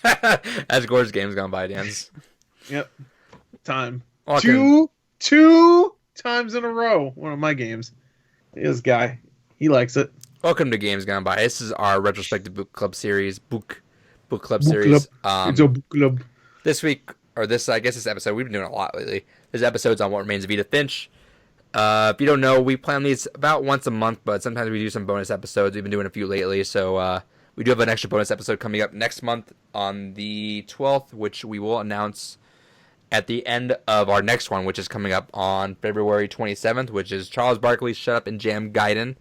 As Gore's games gone by, Dan's. Yep. Time. Welcome, Two times in a row. One of my games. This guy. He likes it. welcome to Games Gone By. This is our retrospective book club series, book club Book club. series. It's a book club. This week, or this, I guess this episode, we've been doing a lot lately. This episode's on What Remains of Edith Finch. If you don't know, we plan these about once a month, but sometimes we do some bonus episodes. We've been doing a few lately, so we do have an extra bonus episode coming up next month on the 12th, which we will announce at the end of our next one, which is coming up on February 27th, which is Charles Barkley's Shut Up and Jam Gaiden.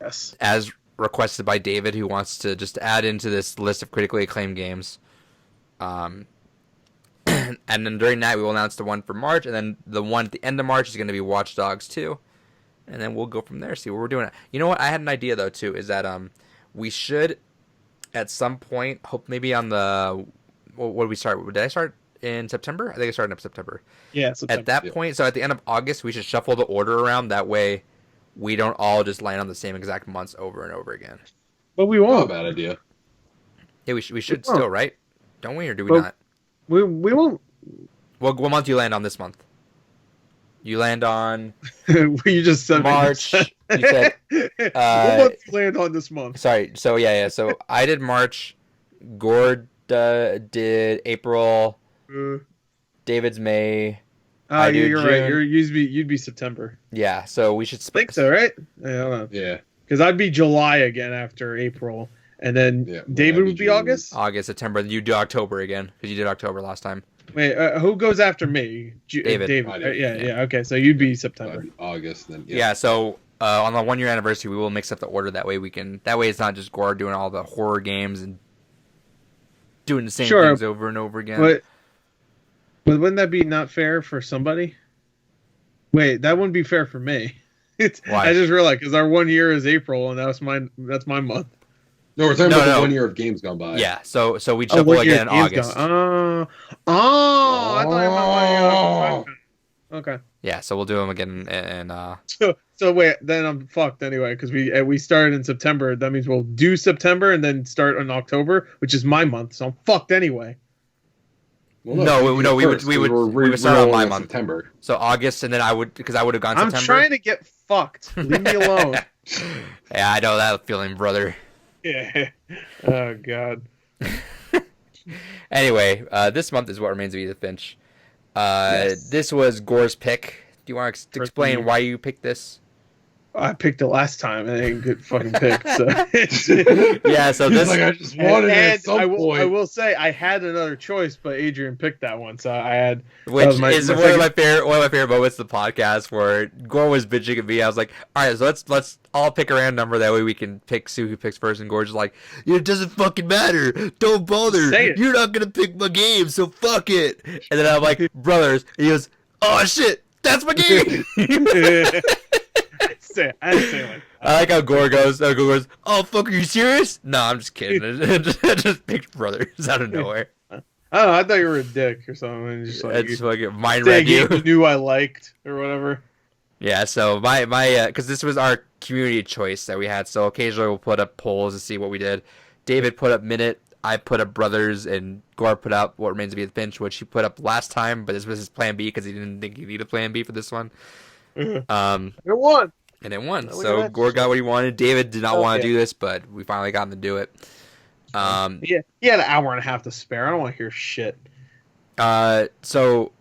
Yes. As requested by David, who wants to just add into this list of critically acclaimed games. And then during that, we will announce the one for March, and then the one at the end of March is going to be Watch Dogs 2. And then we'll go from there, see what we're doing. You know what? I had an idea, though, too, is that we should, at some point, hope maybe on the... What did we start? Did I start in September? I think I started in September. Yeah, September. At that point, so at the end of August, we should shuffle the order around. That way, we don't all just land on the same exact months over and over again. But we Not a won't. bad idea. Yeah, we should still, right? Don't we, or do we But- not? We won't. What month do you land on this month? You land on You just said March. You said, what month you land on this month? sorry. So yeah. So I did March. Gord did April. David's May. I do You're right. June. You'd be September. Yeah. So we should I think so, right? Yeah, hold on. Yeah. Because I'd be July again after April, and then Yeah, David I'd be would be June. August. August, September. You do October again because you did October last time. Wait, who goes after me? David. David. I do. Yeah. Okay, so you'd be September. August, then Yeah. So on the 1 year anniversary, we will mix up the order. That way we can. That way it's not just Gord doing all the horror games and doing the same Sure, things over and over again. But wouldn't that be not fair for somebody? Wait, that wouldn't be fair for me. Why? I just realized because our 1 year is April, and that's my month. No, we're talking No, about no. the 1 year of games gone by. Yeah. So we Oh, shuffle 1 year again in is August. gone. I thought I meant okay. Yeah. So we'll do them again and So wait, then I'm fucked anyway because we started in September. That means we'll do September and then start in October, which is my month. So I'm fucked anyway. Well, No, we no, we would- first, we would- 'cause we would start on rolling my in month. September. So August, and then I would have gone I'm September. trying to get fucked. Leave me alone. Yeah, I know that feeling, brother. Yeah. Oh god. Anyway, this month is What Remains of Edith Finch. Yes. This was Gore's pick. Do you want to explain me. why you picked this? I picked it last time and I didn't get fucking picked. So. Yeah, so He's this like, I just wanted it at some I point. will say I had another choice, but Adrian picked that one. So I had which was my- is my one of second- my favorite moments of the podcast where Gore was bitching at me. I was like, all right, so let's all pick a random number, that way we can pick Sue who picks first, and Gore's just like, it doesn't fucking matter. Don't bother. Say it. You're not gonna pick my game, so fuck it. And then I'm like, brothers, and he goes, oh shit, that's my game. I didn't say it like I like how Gore goes. Gore goes, "Oh fuck, are you serious?" No, I'm just kidding. I just picked brothers out of nowhere. I don't know. I thought you were a dick or something. And just like It's you, fucking mind say a read you. game you knew I liked or whatever. Yeah. So my because this was our community choice that we had. So occasionally we'll put up polls to see what we did. David put up Minute. I put up Brothers, and Gore put up What Remains of Edith Finch, which he put up last time, but this was his plan B because he didn't think he needed a plan B for this one. It Um, won. and it won. Look at So that Gore got what he wanted. David did not want to yeah. do this, but we finally got him to do it. Yeah, he had an hour and a half to spare. I don't want to hear shit. So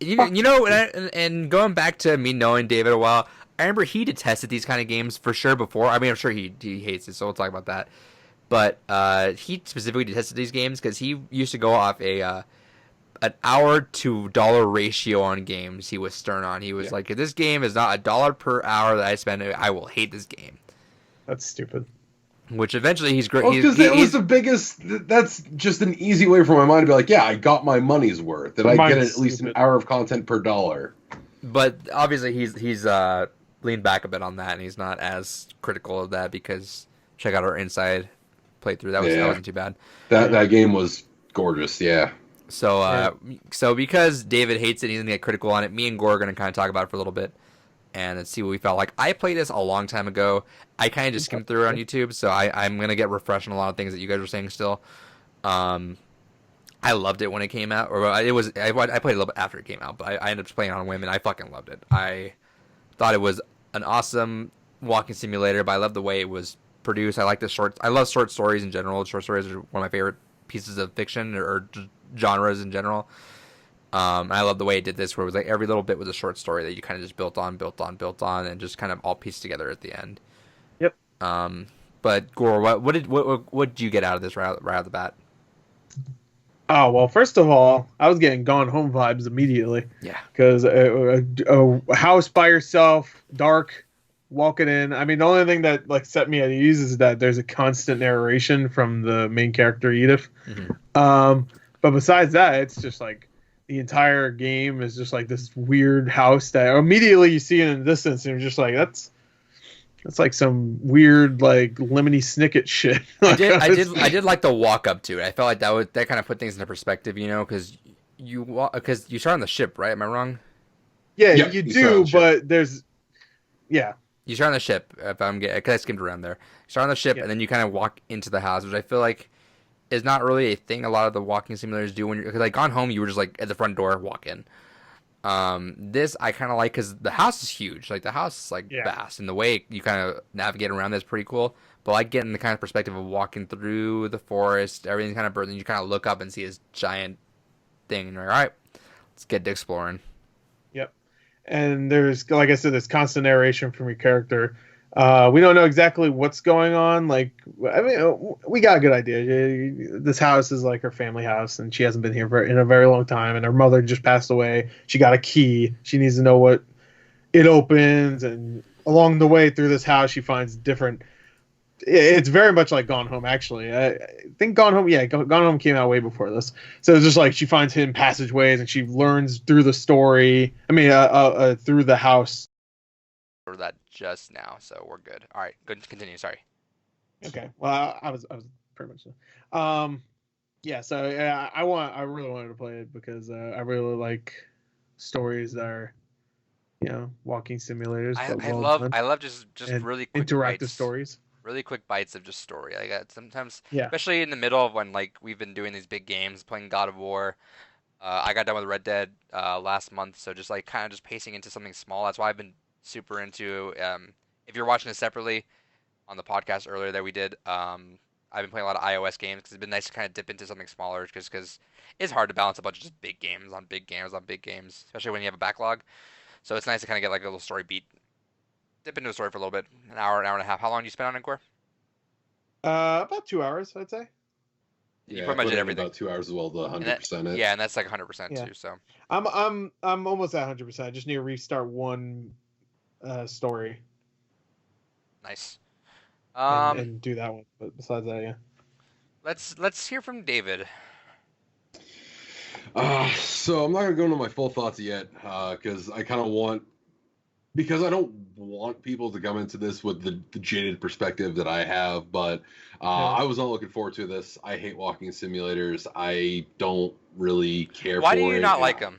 you know, and going back to me knowing David a while, I remember he detested these kind of games for sure before. I mean, I'm sure he hates it, so we'll talk about that. But he specifically detested these games because he used to go off an hour to dollar ratio on games. He was stern on. He was like, if this game is not $1 per hour that I spend, I will hate this game. That's stupid. Which eventually he's great. Well, because that was the biggest. That's just an easy way for my mind to be like, yeah, I got my money's worth. That I get Mine's at least an stupid. hour of content per dollar. But obviously he's leaned back a bit on that, and he's not as critical of that because check out our Inside playthrough. That wasn't too bad. That game was gorgeous. Yeah. So so because David hates it, he's gonna get critical on it. Me and Gore are gonna kind of talk about it for a little bit and see what we felt like. I played this a long time ago. I kind of just skimmed through it on YouTube, so I'm gonna get refreshed on a lot of things that you guys were saying still. Um, I loved it when it came out, or it was I played a little bit after it came out, but I ended up playing it on a whim, and I fucking loved it. I thought it was an awesome walking simulator, but I love the way it was produced. I like the short. I love short stories in general. Short stories are one of my favorite pieces of fiction or genres in general. And I love the way it did this, where it was like every little bit was a short story that you kind of just built on, and just kind of all pieced together at the end. Yep. But Gore, what did you get out of this right out of the bat? Oh, well, first of all, I was getting Gone Home vibes immediately. Yeah. Because a house by yourself, dark, walking in. I mean, the only thing that like set me at ease is that there's a constant narration from the main character, Edith. Mm-hmm. But besides that, it's just like the entire game is just like this weird house that immediately you see it in the distance, and you're just like, that's like some weird like Lemony Snicket shit. I did like the walk up to it. I felt like that kind of put things into perspective, because you start on the ship, right? Am I wrong? Yeah, Yep, you you do, start but there's You start on the ship. If I'm getting, because I skimmed around there. You start on the ship, Yeah. and then you kind of walk into the house, which I feel like is not really a thing a lot of the walking simulators do. When you're, because like Gone Home, you were just like at the front door, walk in. This I kind of like because the house is huge. Like the house is like vast, and the way you kind of navigate around that's pretty cool. But I like getting the kind of perspective of walking through the forest, everything's kind of bird, and you kind of look up and see this giant thing, and you're like, all right, let's get to exploring. Yep. And there's, like I said, this constant narration from your character. We don't know exactly what's going on. Like, I mean, we got a good idea. This house is like her family house, and she hasn't been here in a very long time. And her mother just passed away. She got a key. She needs to know what it opens. And along the way through this house, she finds different. It's very much like Gone Home, actually. I think Gone Home, Gone Home came out way before this. So it's just like she finds hidden passageways, and she learns through the story. I mean, through the house. For that just now, so we're good. All right, good. Continue. Sorry. Okay. Well, I was pretty much. Yeah. So yeah, I really wanted to play it because I really like stories that are, walking simulators. But I love just and really quick interactive bites. stories. Really quick bites of just story. I got sometimes, Yeah. especially in the middle of when like we've been doing these big games, playing God of War. I got done with Red Dead last month, so just like kind of just pacing into something small. That's why I've been super into. If you're watching this separately on the podcast earlier that we did, I've been playing a lot of iOS games because it's been nice to kind of dip into something smaller, just because it's hard to balance a bunch of just big games on big games on big games, especially when you have a backlog. So it's nice to kind of get like a little story beat, dip into a story for a little bit, an hour and a half. How long do you spend on Encore? About 2 hours, I'd say. You Yeah, pretty much put did in everything. about 2 hours as well to 100% it. Yeah, and that's like 100% Yeah. too. So I'm almost at 100%. I just need to restart one story nice. and do that one. But besides that, yeah. Let's hear from David. So I'm not gonna go into my full thoughts yet, because I don't want people to come into this with the jaded perspective that I have. But I was not looking forward to this. I hate walking simulators. I don't really care. Why for do you it. not like them?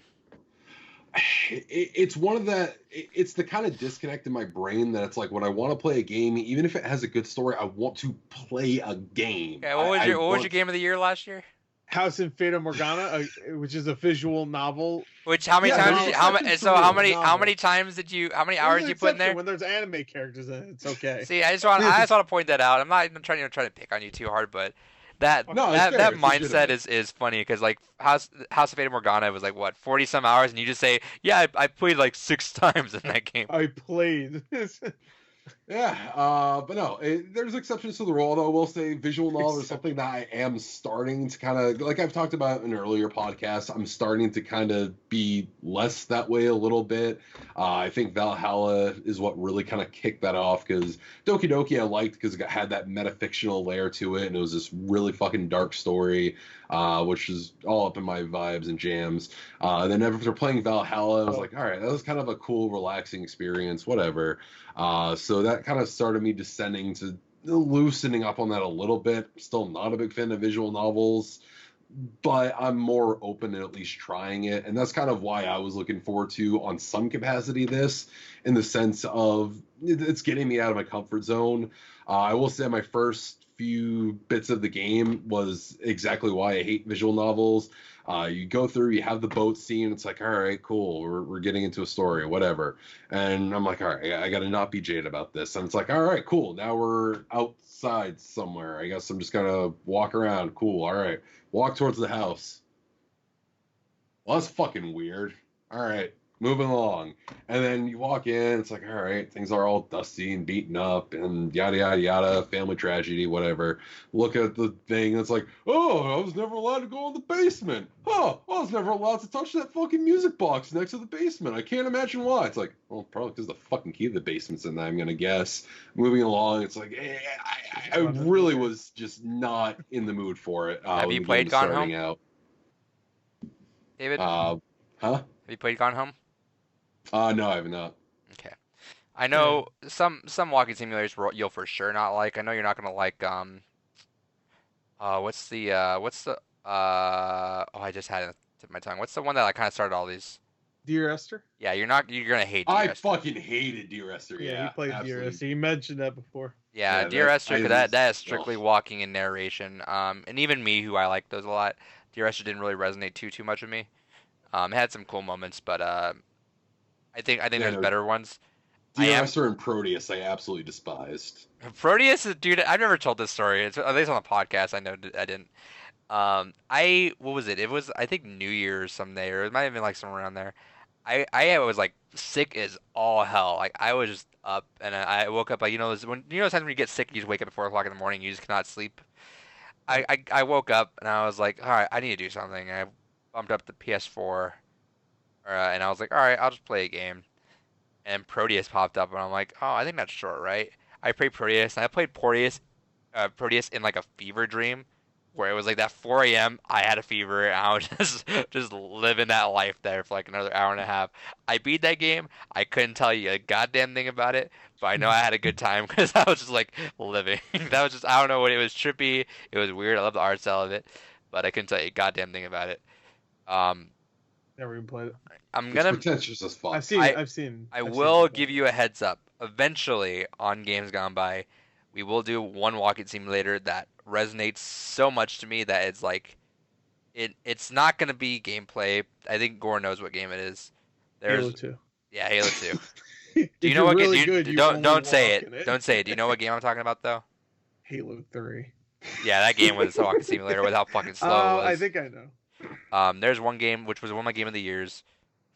It's one of that. It's the kind of disconnect in my brain that it's like when I want to play a game, even if it has a good story, I want to play a game. Okay, what was your game of the year last year? House in Fata Morgana, which is a visual novel. Which how many times did you, how many times did you how many hours did you put in there? When there's anime characters in it, it's okay. See, I just want to point that out. I'm not even trying to pick on you too hard, but that mindset is funny because like House of Fata Morgana was like what 40 some hours, and you just say, yeah, I played like 6 times in that game. I played. Yeah, but no, there's exceptions to the rule. Although I will say, visual novel is something that I am starting to kind of, like I've talked about in earlier podcasts, I'm starting to kind of be less that way a little bit. I think Valhalla is what really kind of kicked that off, because Doki Doki I liked because it had that metafictional layer to it, and it was this really fucking dark story, which is all up in my vibes and jams. Then after playing Valhalla, I was like, all right, that was kind of a cool, relaxing experience, whatever. So that kind of started me descending to loosening up on that a little bit. Still not a big fan of visual novels, but I'm more open to at least trying it. And that's kind of why I was looking forward to, on some capacity, this, in the sense of it's getting me out of my comfort zone. I will say my first few bits of the game was exactly why I hate visual novels. You go through, you have the boat scene. It's like, all right, cool. We're getting into a story, whatever. And I'm like, all right, I got to not be jaded about this. And it's like, all right, cool. Now we're outside somewhere. I guess I'm just going to walk around. Cool. All right. Walk towards the house. Well, that's fucking weird. All right, moving along. And then you walk in, it's like, all right, things are all dusty and beaten up and yada, yada, yada, family tragedy, whatever. Look at the thing, and it's like, oh, I was never allowed to go in the basement. Huh, I was never allowed to touch that fucking music box next to the basement. I can't imagine why. It's like, well, probably because the fucking key to the basement's in there, I'm going to guess. Moving along, it's like, I really was just not in the mood for it. Have you played Gone Home? Out. David? Huh? Have you played Gone Home? No, I have not. Okay. I know some walking simulators you'll for sure not like. I know you're not gonna like I just had it at the tip of my tongue. What's the one that like kind of started all these? Dear Esther? Yeah, you're gonna hate Dear I Esther. fucking hated Dear Esther. Yeah, he played absolutely. Dear Esther. You mentioned that before. Yeah, Yeah, Dear Esther, 'cause that is strictly ugh. walking and narration. And even me, who I like those a lot, Dear Esther didn't really resonate too much with me. It had some cool moments, but I think there's no. better ones. Dear Esther and Proteus, I absolutely despised. Proteus, dude, I've never told this story. It's at least on the podcast. I know I didn't. What was it? It was I think New Year's someday, or it might have been like somewhere around there. I was like sick as all hell. Like I was just up, and I woke up like when times when you get sick, you just wake up at 4 o'clock in the morning, you just cannot sleep. I woke up and I was like, all right, I need to do something. I bumped up the PS4, and I was like, all right, I'll just play a game. And Proteus popped up, and I'm like, oh, I think that's short, right? I played Proteus, and I played Proteus in like a fever dream, where it was like that 4 a.m. I had a fever, and I was just living that life there for like another hour and a half. I beat that game. I couldn't tell you a goddamn thing about it, but I know I had a good time because I was just like living. That was just I don't know what it was trippy. It was weird. I love the art style of it, but I couldn't tell you a goddamn thing about it. Never even played it. I'm It's gonna. pretentious as fuck. I've seen. I will give you a heads up. Eventually, on Games Gone By, we will do one walking simulator that resonates so much to me that it's like, it's not gonna be gameplay. I think Gore knows what game it is. Halo 2. Yeah, Halo 2. Do you know what really game? Don't say it. Don't say it. Do you know what game I'm talking about though? Halo 3. Yeah, that game was a walking simulator with how fucking slow it was. I think I know. There's one game which was one of my game of the years.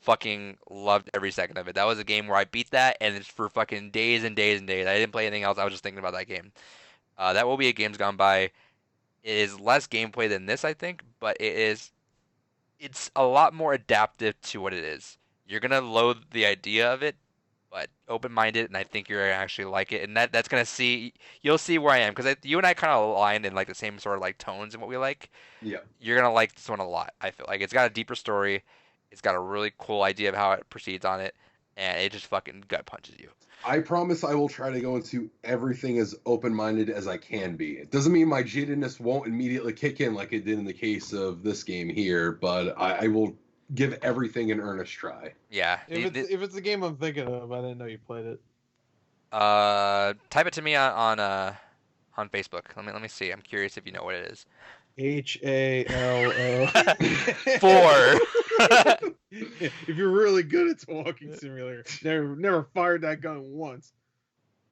Fucking loved every second of it. That was a game where I beat that, and it's for fucking days and days and days. I didn't play anything else. I was just thinking about that game. That will be a Games Gone By. It is less gameplay than this, I think, but it's a lot more adaptive to what it is. You're gonna loathe the idea of it, but open-minded, and I think you're gonna actually like it. And that's gonna you'll see where I am because you and I kind of aligned in like the same sort of like tones and what we like. Yeah. You're gonna like this one a lot. I feel like it's got a deeper story. It's got a really cool idea of how it proceeds on it, and it just fucking gut punches you. I promise I will try to go into everything as open-minded as I can be. It doesn't mean my jadedness won't immediately kick in like it did in the case of this game here, but I will give everything an earnest try. Yeah. If it's a game I'm thinking of, I didn't know you played it. Type it to me on Facebook. Let me see. I'm curious if you know what it is. HALO. 4. If you're really good at walking simulator, never fired that gun once.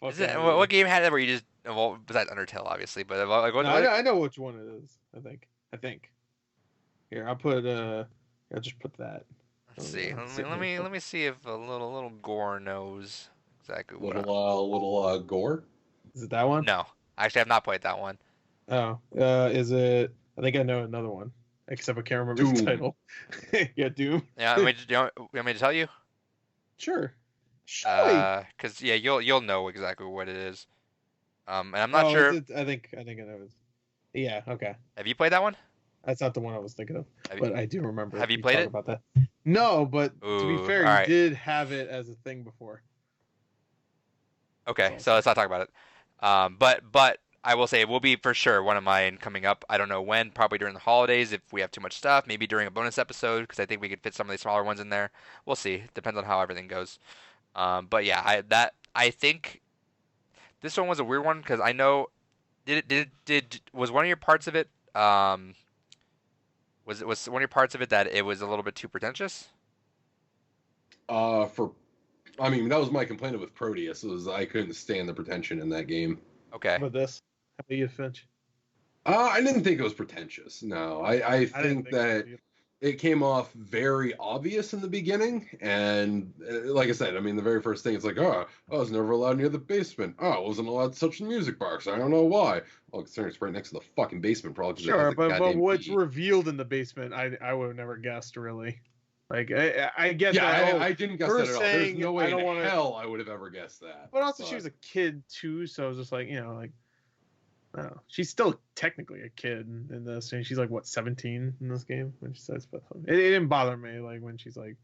Is it, what game had that where you just besides Undertale obviously, but like what? No, I know which one it is. I think. Here, I'll just put that. Let's see. Let me see if a little Gore knows exactly what. Little Gore. Is it that one? No, actually, I've not played that one. Oh, is it? I think I know another one, except I can't remember Doom. the title. Yeah, Doom. Yeah, you want me to tell you? Sure. Because you'll know exactly what it is. And I'm not sure. I think I know it. Yeah. Okay. Have you played that one? That's not the one I was thinking of, but I do remember. Have you played it? About that? No, but Ooh, to be fair, all right. you did have it as a thing before. Okay, so let's not talk about it. But I will say it will be for sure one of mine coming up. I don't know when, probably during the holidays if we have too much stuff, maybe during a bonus episode because I think we could fit some of the smaller ones in there. We'll see. Depends on how everything goes. But yeah, I think this one was a weird one because I know was one of your parts of it was one of your parts of it that it was a little bit too pretentious? For I mean, that was my complaint with Proteus, was I couldn't stand the pretension in that game. Okay. But this, how about you, Finch? I didn't think it was pretentious. No, I I didn't think so that either. it came off very obvious in the beginning, and like I said, I mean, the very first thing, it's like, oh, I was never allowed near the basement. Oh, I wasn't allowed to touch the music box. I don't know why. Well, considering it's right next to the fucking basement, probably because it has Sure, the but goddamn what's key. revealed in the basement, I would have never guessed really. Like I get Yeah, that. I didn't guess her that at all. There's saying, no I way don't in wanna- hell I would have ever guessed that. But also, she was a kid too, so I was just like, like, I don't know. She's still technically a kid in this, and she's like what 17 in this game when she says. But it didn't bother me like when she's like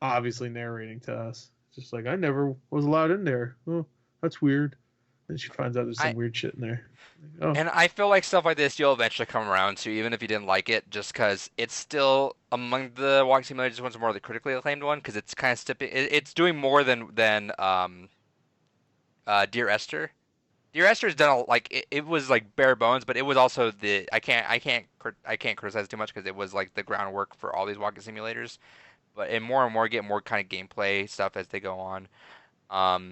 obviously narrating to us. It's just like I never was allowed in there. Oh, that's weird. And she finds out there's some weird shit in there. Like, oh. And I feel like stuff like this you'll eventually come around to, even if you didn't like it, just because it's still among the walking simulators one's more the critically acclaimed one, because it's kind of stepping. It's doing more than Dear Esther. Dear Esther's done it was like bare bones, but it was also I can't criticize too much because it was like the groundwork for all these walking simulators. But and more get more kind of gameplay stuff as they go on.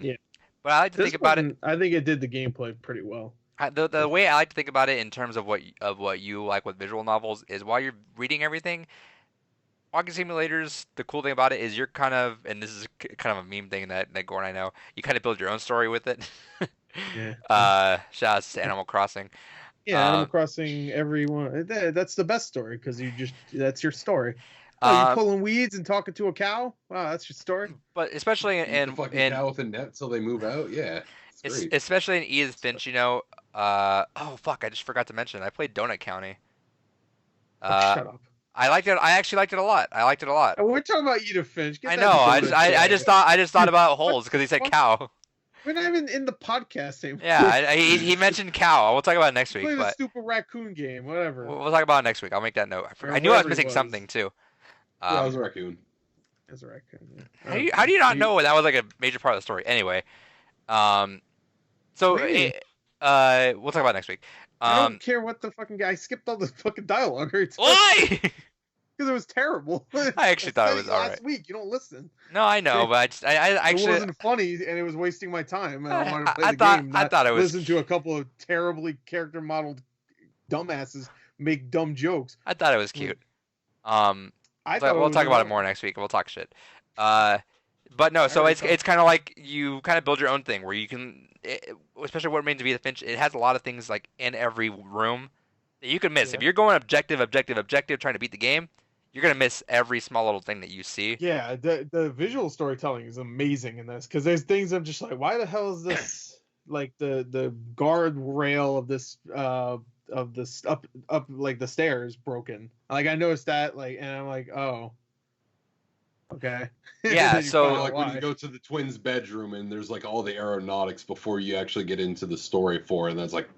Yeah. But I like to think about it. I think it did the gameplay pretty well. The way I like to think about it in terms of what you like with visual novels is while you're reading everything, walking simulators. The cool thing about it is you're kind of, and this is kind of a meme thing that Gore and I know. You kind of build your own story with it. Yeah. Shout out to Animal Crossing. Yeah, Animal Crossing. Everyone. That's the best story because that's your story. Oh, you're pulling weeds and talking to a cow? Wow, that's your story. But especially in fucking cow with a net till they move out. Yeah, it's great. Especially in Edith Finch, oh fuck, I just forgot to mention. I played Donut County. Shut up. I liked it. I actually liked it a lot. I liked it a lot. We're talking about Edith Finch. I know. I just thought about holes because he said cow. We're not even in the podcast anymore. Yeah, he mentioned cow. We'll talk about it next week. Play the stupid raccoon game, whatever. We'll talk about it next week. I'll make that note. I knew I was missing something too. Yeah, it was a raccoon. It was a raccoon. Yeah. How do you not know that was like a major part of the story? Anyway, so we'll talk about it next week. I don't care what the fucking guy. I skipped all the fucking dialogue. Why? Because it was terrible. I actually thought it was alright. Last week, you don't listen. No, I know, but I actually it wasn't funny, and it was wasting my time. And I wanted to play the game. I thought it was. Listen to a couple of terribly character modeled dumbasses make dumb jokes. I thought it was cute. We'll talk about it more next week. We'll talk shit. But no, so it's kind of like you kind of build your own thing where you can, especially what remains of Edith Finch. It has a lot of things like in every room that you can miss. Yeah. If you're going objective, trying to beat the game, you're gonna miss every small little thing that you see. Yeah, the visual storytelling is amazing in this because there's things I'm just like, why the hell is this like the guardrail of this up like the stairs broken? Like I noticed that and I'm like, oh, okay. Yeah, so like when you go to the twins' bedroom and there's like all the aeronautics before you actually get into the story for it, and that's like,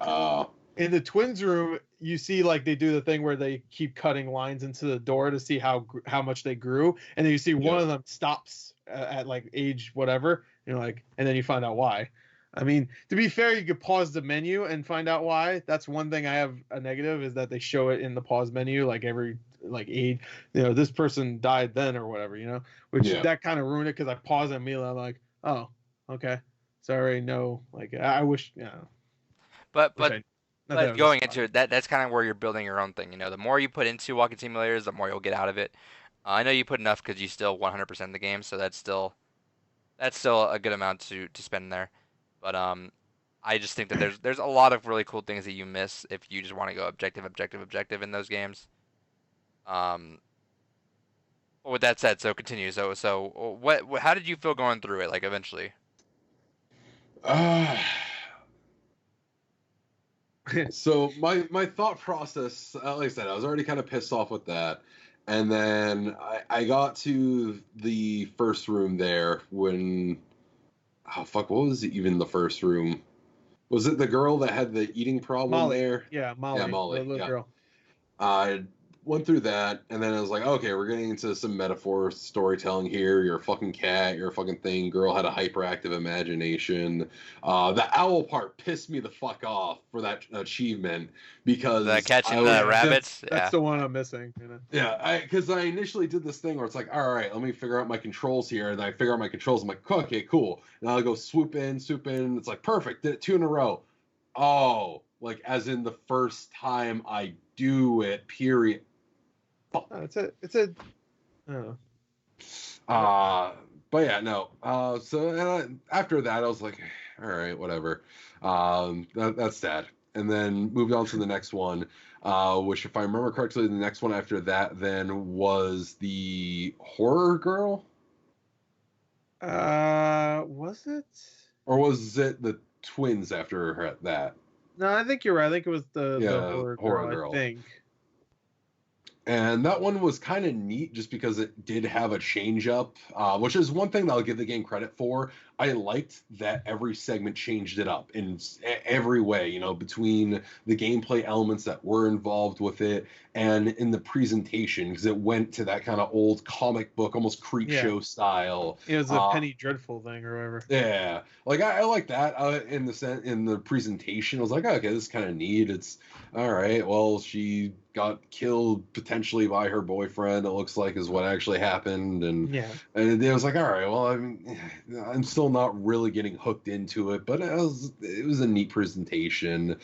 in the twins' room, you see like they do the thing where they keep cutting lines into the door to see how much they grew, and then you see one of them stops at like age whatever, and then you find out why. I mean, to be fair, you could pause the menu and find out why. That's one thing I have a negative is that they show it in the pause menu, like every age, this person died then or whatever, which that kind of ruined it because I pause and immediately I'm like, oh, okay, so I already know. Like I wish, But going into it, that's kind of where you're building your own thing. The more you put into walking simulators, the more you'll get out of it. I know you put enough because you still 100% the game, so that's still a good amount to spend there. But I just think that there's a lot of really cool things that you miss if you just want to go objective in those games. With that said, so continue. So what? How did you feel going through it? Like eventually. So my thought process, like I said, I was already kind of pissed off with that, and then I got to the first room there when, what was it even the first room? Was it the girl that had the eating problem Molly. there? Yeah, Molly. Yeah, Molly. The little girl. went through that, and then I was like, okay, we're getting into some metaphor storytelling here. You're a fucking cat. You're a fucking thing. Girl had a hyperactive imagination. The owl part pissed me the fuck off for that achievement because The catching I the was, rabbits. That's Yeah. the one I'm missing. You know? yeah, because I initially did this thing where it's like, all right, let me figure out my controls here, and then I figure out my controls. I'm like, okay, cool. And I'll go swoop in. It's like perfect. Did it 2 in a row. Oh, like as in the first time I do it. Period. Oh, it's a. I don't know. But yeah, no. After that, I was like, all right, whatever. That's sad. And then moved on to the next one, which, if I remember correctly, the next one after that then was the horror girl, Was it? or was it the twins after that? No, I think you're right. I think it was the Yeah, horror girl. I think. And that one was kind of neat just because it did have a change up, which is one thing that I'll give the game credit for. I liked that every segment changed it up in every way, you know, between the gameplay elements that were involved with it and in the presentation, because it went to that kind of old comic book, almost creep show style. It was a Penny Dreadful thing or whatever. Yeah, like I like that in the presentation. I was like, okay, this is kind of neat. It's all right. Well, she got killed potentially by her boyfriend. It looks like is what actually happened, and it was like, all right. Well, I mean, I'm still not really getting hooked into it, but it was a neat presentation.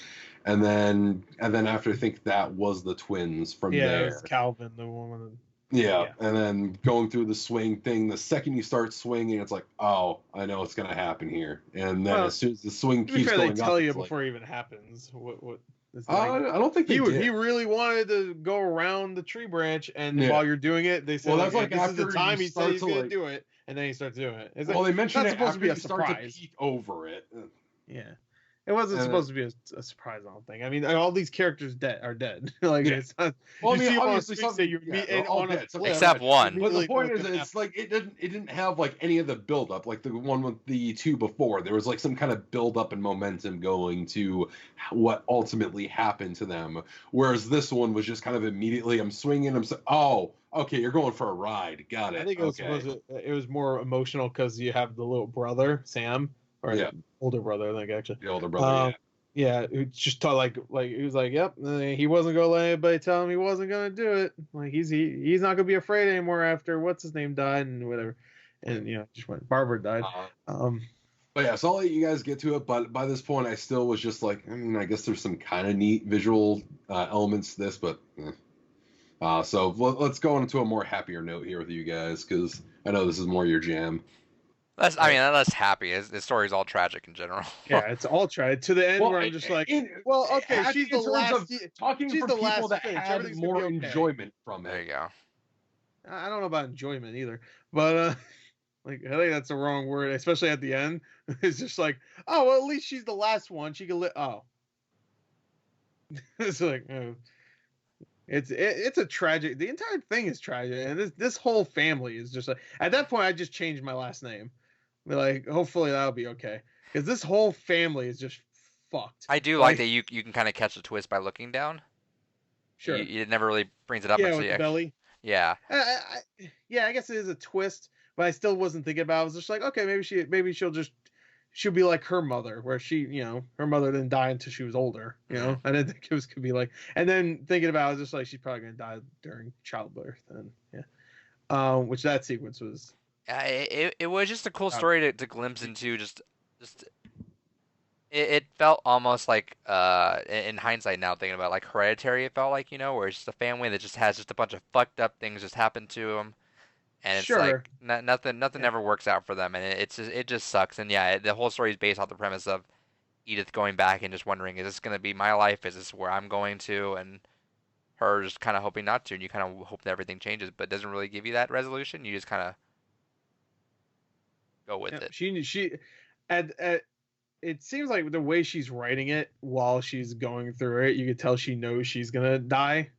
And then after I think that was the twins from there. It was Calvin, the woman. Yeah, and then going through the swing thing, the second you start swinging, it's like, oh, I know what's going to happen here. And then as soon as the swing keeps going up, they tell you before it even happens. What? I don't think he really wanted to go around the tree branch, and while you're doing it, they say, that's like this after is the time he said he's going to do it, and then he starts doing it. It's they mentioned it's it supposed to be a start to surprise. peek over it. Yeah. It wasn't supposed to be a surprise, I don't think. I mean, all these characters are dead. Like, it's not. Well, I mean, obviously, something you meet on a cliff, except one. But the point is, it's like it didn't have like any of the build up, like the one with the two before. There was like some kind of build up and momentum going to what ultimately happened to them. Whereas this one was just kind of immediately, I'm swinging. Oh, okay, you're going for a ride. Got it. I think it was more emotional because you have the little brother Sam. Or older brother, I think, actually. The older brother, who just taught like he was like, yep, he wasn't gonna let anybody tell him he wasn't gonna do it. Like he's not gonna be afraid anymore after what's his name died and whatever, and just when Barbara died. But yeah, so I'll let you guys get to it. But by this point, I still was just like, I mean, I guess there's some kind of neat visual elements to this, but. So let's go into a more happier note here with you guys, because I know this is more your jam. Less happy. The story's all tragic in general. Yeah, it's all tragic to the end where I'm just like, she's the last. Talking from people that had more enjoyment from it. There you go. I don't know about enjoyment either, but like I think that's the wrong word, especially at the end. It's just like, oh, well, at least she's the last one. She can it's like, oh. It's a tragic. The entire thing is tragic, and this whole family is just like. At that point, I just changed my last name. Like, hopefully that'll be okay, because this whole family is just fucked. I do like that you can kind of catch the twist by looking down. Sure. It never really brings it up. Yeah, with the belly. Yeah. I guess it is a twist, but I still wasn't thinking about it. I was just like, okay, maybe she'll be like her mother, where she, her mother didn't die until she was older, I didn't think it was gonna be like, and then thinking about it, I was just like, she's probably gonna die during childbirth, and which that sequence was. It was just a cool story to glimpse into. Just it felt almost like in hindsight now thinking about like Hereditary. It felt like where it's just a family that just has just a bunch of fucked up things just happen to them. And it's like nothing ever works out for them, and it just sucks. And the whole story is based off the premise of Edith going back and just wondering, is this going to be my life? Is this where I'm going to? And her just kind of hoping not to, and you kind of hope that everything changes, but it doesn't really give you that resolution. You just kind of go with it. It seems like the way she's writing it while she's going through it, you could tell she knows she's gonna die.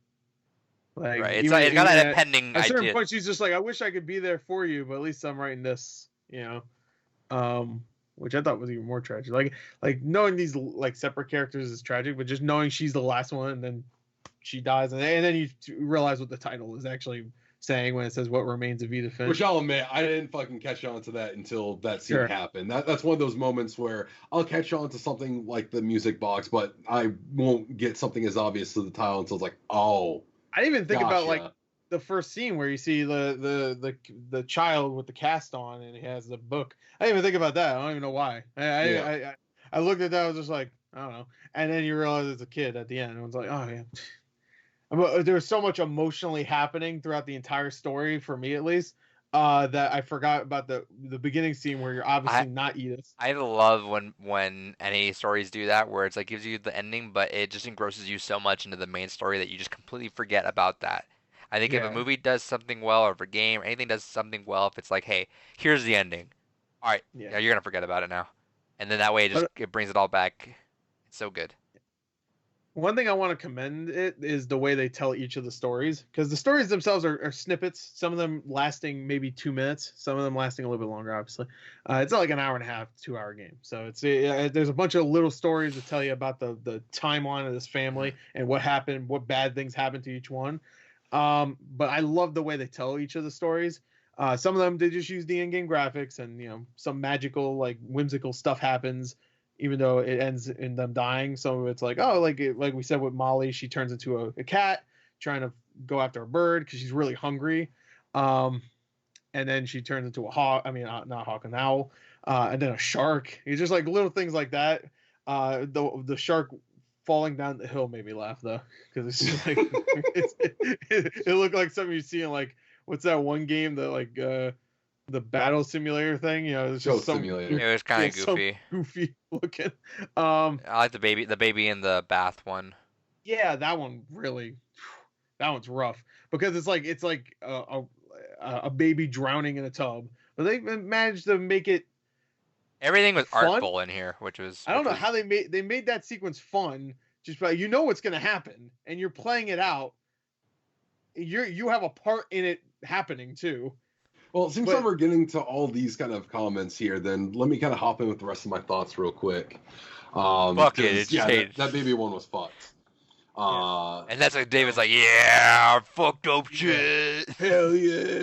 Like, right, it's got that impending idea. At a certain point, she's just like, "I wish I could be there for you, but at least I'm writing this," which I thought was even more tragic. Like knowing these like separate characters is tragic, but just knowing she's the last one and then she dies, and then you realize what the title is actually saying when it says "What Remains of Edith Finch." Which I'll admit, I didn't fucking catch on to that until that scene happened. That's one of those moments where I'll catch on to something like the music box, but I won't get something as obvious to the title until it's like, oh. I didn't even think about like the first scene where you see the child with the cast on and he has the book. I didn't even think about that. I don't even know why. I looked at that. I was just like, I don't know. And then you realize it's a kid at the end. I was like, oh yeah. There was so much emotionally happening throughout the entire story, for me at least, that I forgot about the beginning scene where you're obviously not Edith. I love when any stories do that, where it's like gives you the ending, but it just engrosses you so much into the main story that you just completely forget about that. I think if a movie does something well, or if a game or anything does something well, if it's like, hey, here's the ending, all right, you're gonna forget about it now, and then that way it brings it all back. It's so good. One thing I want to commend it is the way they tell each of the stories, because the stories themselves are snippets, some of them lasting maybe 2 minutes, some of them lasting a little bit longer, obviously. It's not like an hour and a half, 2-hour game. So it's there's a bunch of little stories that tell you about the timeline of this family and what happened, what bad things happened to each one. But I love the way they tell each of the stories. Some of them, they just use the in-game graphics, and some magical, like whimsical stuff happens, even though it ends in them dying. So it's like, oh, like we said with Molly, she turns into a cat trying to go after a bird because she's really hungry. And then she turns into a hawk. I mean, not a hawk, an owl. And then a shark. It's just like little things like that. The shark falling down the hill made me laugh, though, because it's just like it looked like something you see in, like, what's that one game that, like, the battle simulator thing, it's just simulator. It was kind of goofy. Goofy looking. I like the baby in the bath one. Yeah, that one that one's rough, because it's like a baby drowning in a tub, but they managed to make it. Everything was fun. Artful in here, which was. I don't know how they made that sequence fun. Just by, what's going to happen, and you're playing it out. You have a part in it happening too. Well, since we're getting to all these kind of comments here, then let me kind of hop in with the rest of my thoughts real quick. Fuck it, that baby one was fucked. And that's like David's like, yeah, fucked up shit. Hell yeah.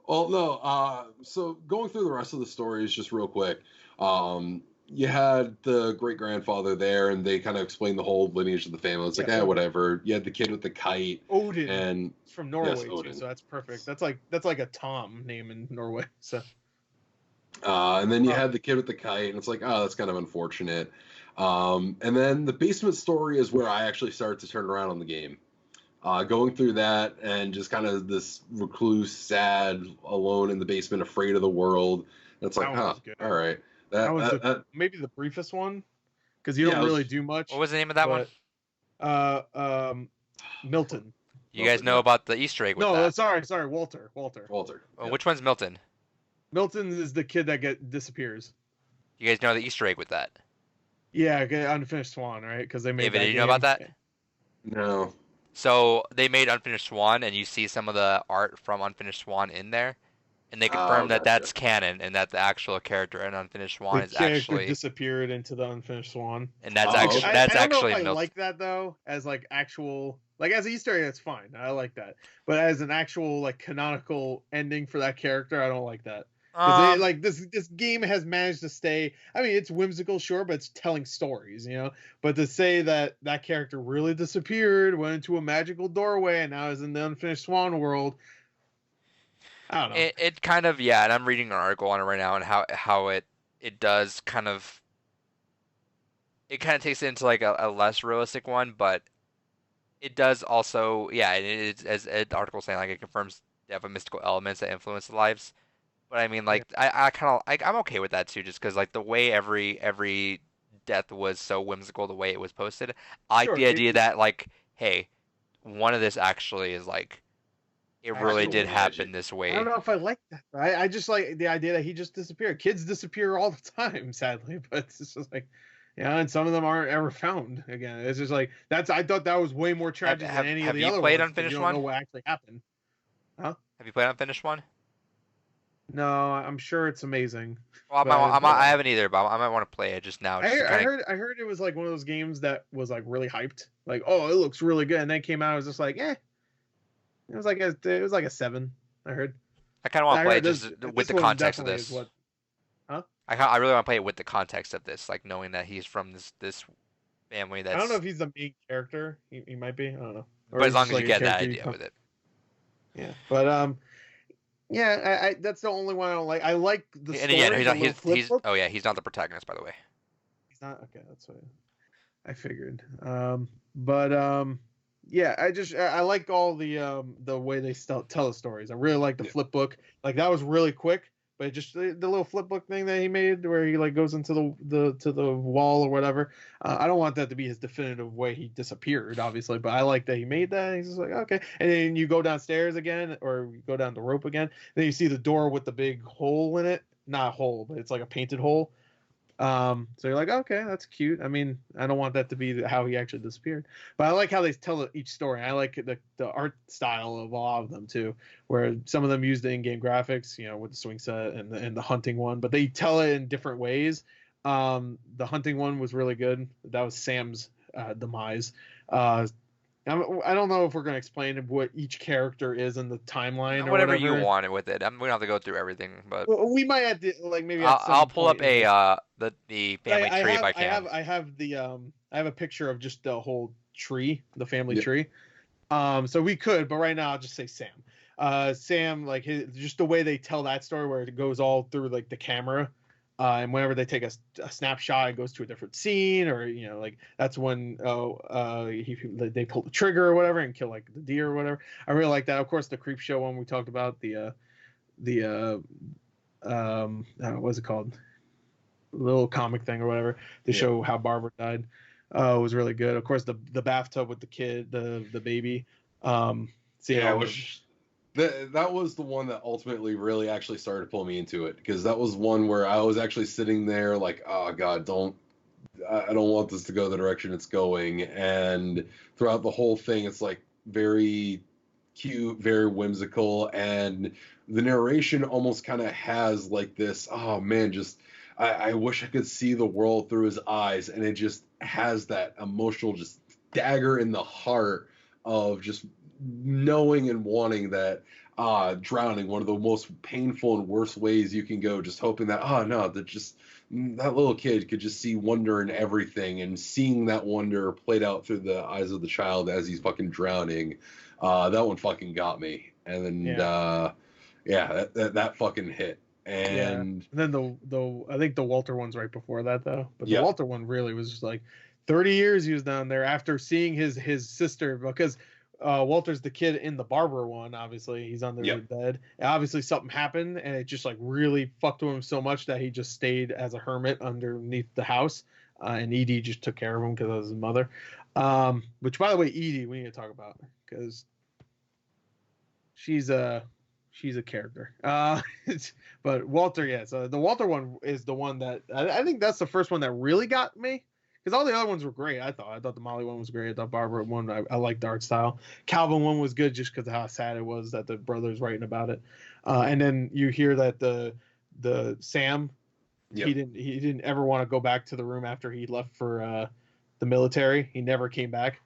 Well, no. So going through the rest of the stories just real quick. You had the great grandfather there, and they kind of explained the whole lineage of the family. It's like, whatever. You had the kid with the kite, Odin, and it's from Norway, Odin. too, so that's perfect. That's like a Tom name in Norway. So, and then you had the kid with the kite, and it's like, oh, that's kind of unfortunate. And then the basement story is where I actually started to turn around on the game. Going through that, and just kind of this recluse, sad, alone in the basement, afraid of the world. And it's like, all right. That was maybe the briefest one, because you don't really do much. What was the name of that one? Milton. You guys know about the Easter egg with that? No, sorry, Walter. Which one's Milton? Milton is the kid that disappears. You guys know the Easter egg with that? Yeah, Unfinished Swan, right? Because they made. David, did you know about that? No. So they made Unfinished Swan, and you see some of the art from Unfinished Swan in there. And they confirmed that that's canon, and that the actual character in Unfinished Swan is actually disappeared into the Unfinished Swan. And that's actually I don't know if I Milton. like that, though, as like actual, like as an Easter egg, that's fine. I like that, but as an actual like canonical ending for that character, I don't like that. Because this game has managed to stay. I mean, it's whimsical, sure, but it's telling stories, But to say that character really disappeared, went into a magical doorway, and now is in the Unfinished Swan world. I don't know. It kind of, and I'm reading an article on it right now, and how it does kind of, it kind of takes it into like a less realistic one, but it does also, it's, as the article saying, like, it confirms they have a mystical elements that influence the lives. But I mean, like, I kind of, I'm okay with that too, just because like the way every death was so whimsical, the way it was posted. I like the idea that, like, hey, one of this actually is like, it really did happen this way. I don't know if I like that. I just like the idea that he just disappeared. Kids disappear all the time, sadly, but it's just like, and some of them aren't ever found again. It's just like I thought that was way more tragic than any of the other ones. Have you played Unfinished One? You don't know what actually happened. Huh? Have you played Unfinished One? No, I'm sure it's amazing. Well, But I haven't either, but I might want to play it just now, just to kind of. I heard it was like one of those games that was like really hyped. Like, oh, it looks really good, and then it came out. It was just like, eh. It was like a 7. I heard. I kind of want I to play it heard just with this the one context of definitely is this. what. Huh? I really want to play it with the context of this, like knowing that he's from this family I don't know that's. if he's the main character. He might be. I don't know. Or But as he's long just as you like a get that character you idea come. with it. Yeah, but yeah, I that's the only one I don't like. I like the And story. again, The little flip he's book. oh yeah, he's not the protagonist, by the way. He's not okay. That's what I figured. But yeah, I like all the way they tell the stories. I really like the flip book. Like that was really quick, but just the little flip book thing that he made where he like goes into the wall or whatever. I don't want that to be his definitive way he disappeared, obviously, but I like that he made that. He's just like okay, and then you go downstairs again or you go down the rope again. Then you see the door with the big hole in it. Not a hole, but it's like a painted hole. So you're like, okay, that's cute. I mean, I don't want that to be how he actually disappeared, but I like how they tell each story. I like the art style of all of them too, where some of them use the in-game graphics, with the swing set and the hunting one, but they tell it in different ways. The hunting one was really good. That was Sam's demise. I don't know if we're going to explain what each character is in the timeline or Whatever you whatever. wanted with it. We don't have to go through everything, but Well, we might have to like maybe at some I'll pull point up the family tree if I can. I have I have a picture of just the whole tree, the family Yeah. tree. So we could, but right now I'll just say Sam. Sam, like just the way they tell that story, where it goes all through like the camera, and whenever they take a snapshot, it goes to a different scene, or like that's when they pull the trigger or whatever and kill like the deer or whatever. I really like that. Of course, the creep show one we talked about, the what's it called? Little comic thing or whatever to show how Barbara died. Was really good. Of course, the bathtub with the kid, the baby. Yeah, which that was the one that ultimately really actually started to pull me into it, because that was one where I was actually sitting there like, oh god, I don't want this to go the direction it's going. And throughout the whole thing, it's like very cute, very whimsical, and the narration almost kind of has like this, oh man, just I wish I could see the world through his eyes, and it just has that emotional just dagger in the heart of just knowing and wanting that drowning, one of the most painful and worst ways you can go, just hoping that no, that little kid could just see wonder in everything, and seeing that wonder played out through the eyes of the child as he's fucking drowning. That one fucking got me. And then that fucking hit. And then the I think the Walter one's right before that though. But the Yeah. Walter one really was just like 30 years he was down there after seeing his sister, because Walter's the kid in the Barbara one. Obviously, he's under the bed. And obviously, something happened, and it just like really fucked with him so much that he just stayed as a hermit underneath the house. And Edie just took care of him because of his mother. Which, by the way, Edie, we need to talk about because she's a character. But Walter, yeah. So the Walter one is the one that I think that's the first one that really got me. Because all the other ones were great, I thought the Molly one was great. I thought Barbara one, I liked the art style. Calvin one was good just because of how sad it was that the brother's writing about it. And then you hear that the Sam, he didn't ever want to go back to the room after he left for the military. He never came back.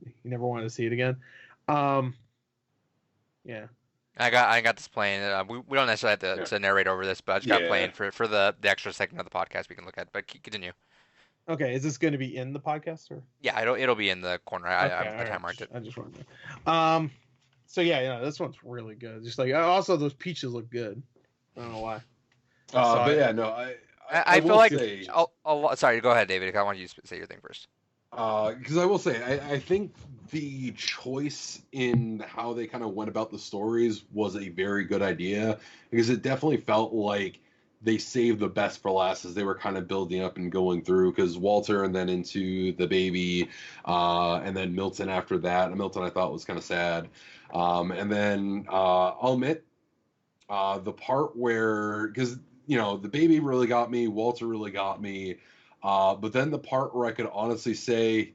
He never wanted to see it again. Yeah. I got this playing. We don't necessarily have to narrate over this, but I just got playing for the extra segment of the podcast we can look at. But continue. Okay, is this going to be in the podcast or? Yeah, it'll be in the corner. I time marked it. I just wanted to. So yeah, this one's really good. Just like also those peaches look good. I don't know why. I feel like sorry, go ahead, David. I want you to say your thing first. Because I will say, I think the choice in how they kind of went about the stories was a very good idea, because it definitely felt like they saved the best for last as they were kind of building up and going through, because Walter and then into the baby, and then Milton after that. And Milton I thought was kind of sad. And then I'll admit the part where, because, the baby really got me, Walter really got me. But then the part where I could honestly say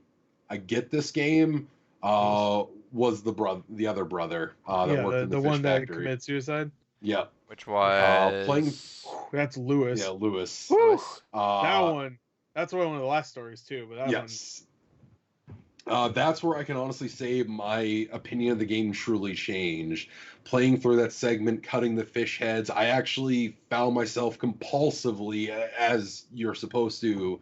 I get this game was the other brother that worked in the one fish that factory. committed suicide. Yeah. which Playing. was That's Lewis. Yeah, Lewis. Woo! Lewis. That one. That's one of the last stories too. But that Yes. That's where I can honestly say my opinion of the game truly changed. Playing through that segment, cutting the fish heads, I actually found myself compulsively, as you're supposed to,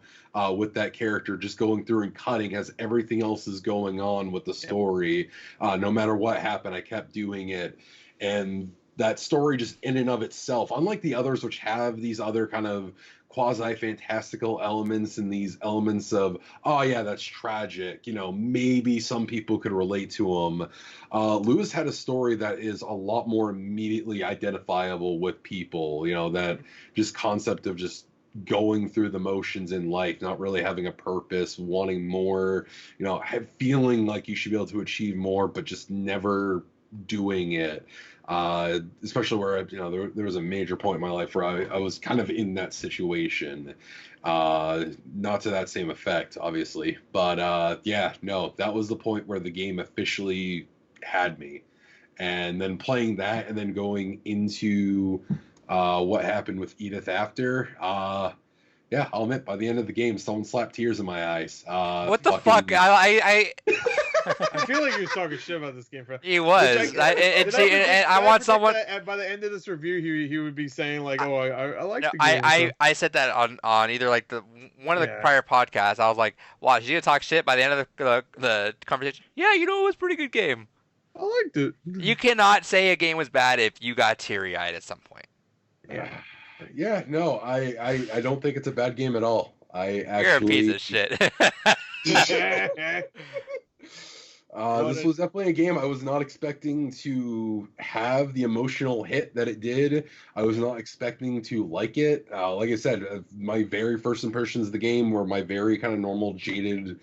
with that character, just going through and cutting as everything else is going on with the story. No matter what happened, I kept doing it. And that story just in and of itself, unlike the others which have these other kind of quasi-fantastical elements and these elements of, oh yeah, that's tragic, you know, maybe some people could relate to him. Lewis had a story that is a lot more immediately identifiable with people, you know, that just concept of just going through the motions in life, not really having a purpose, wanting more, you know, feeling like you should be able to achieve more, but just never doing it. Especially where you know there was a major point in my life where I was kind of in that situation. Not to that same effect, obviously, but yeah, no, that was the point where the game officially had me. And then playing that, and then going into what happened with Edith after. Yeah, I'll admit, by the end of the game, someone slapped tears in my eyes. What the fuck? I I feel like he was talking shit about this game. He was. I want someone. By the end of this review, he would be saying like, "Oh, I like No, the game." I said that on either like one of the prior podcasts. I was like, "Watch, you gonna talk shit by the end of the conversation." Yeah, you know, it was a pretty good game. I liked it. You cannot say a game was bad if you got teary eyed at some point. Yeah, no, I don't think it's a bad game at all. I actually. You're a piece of shit. This was definitely a game I was not expecting to have the emotional hit that it did. I was not expecting to like it. Like I said, my very first impressions of the game were my very kind of normal jaded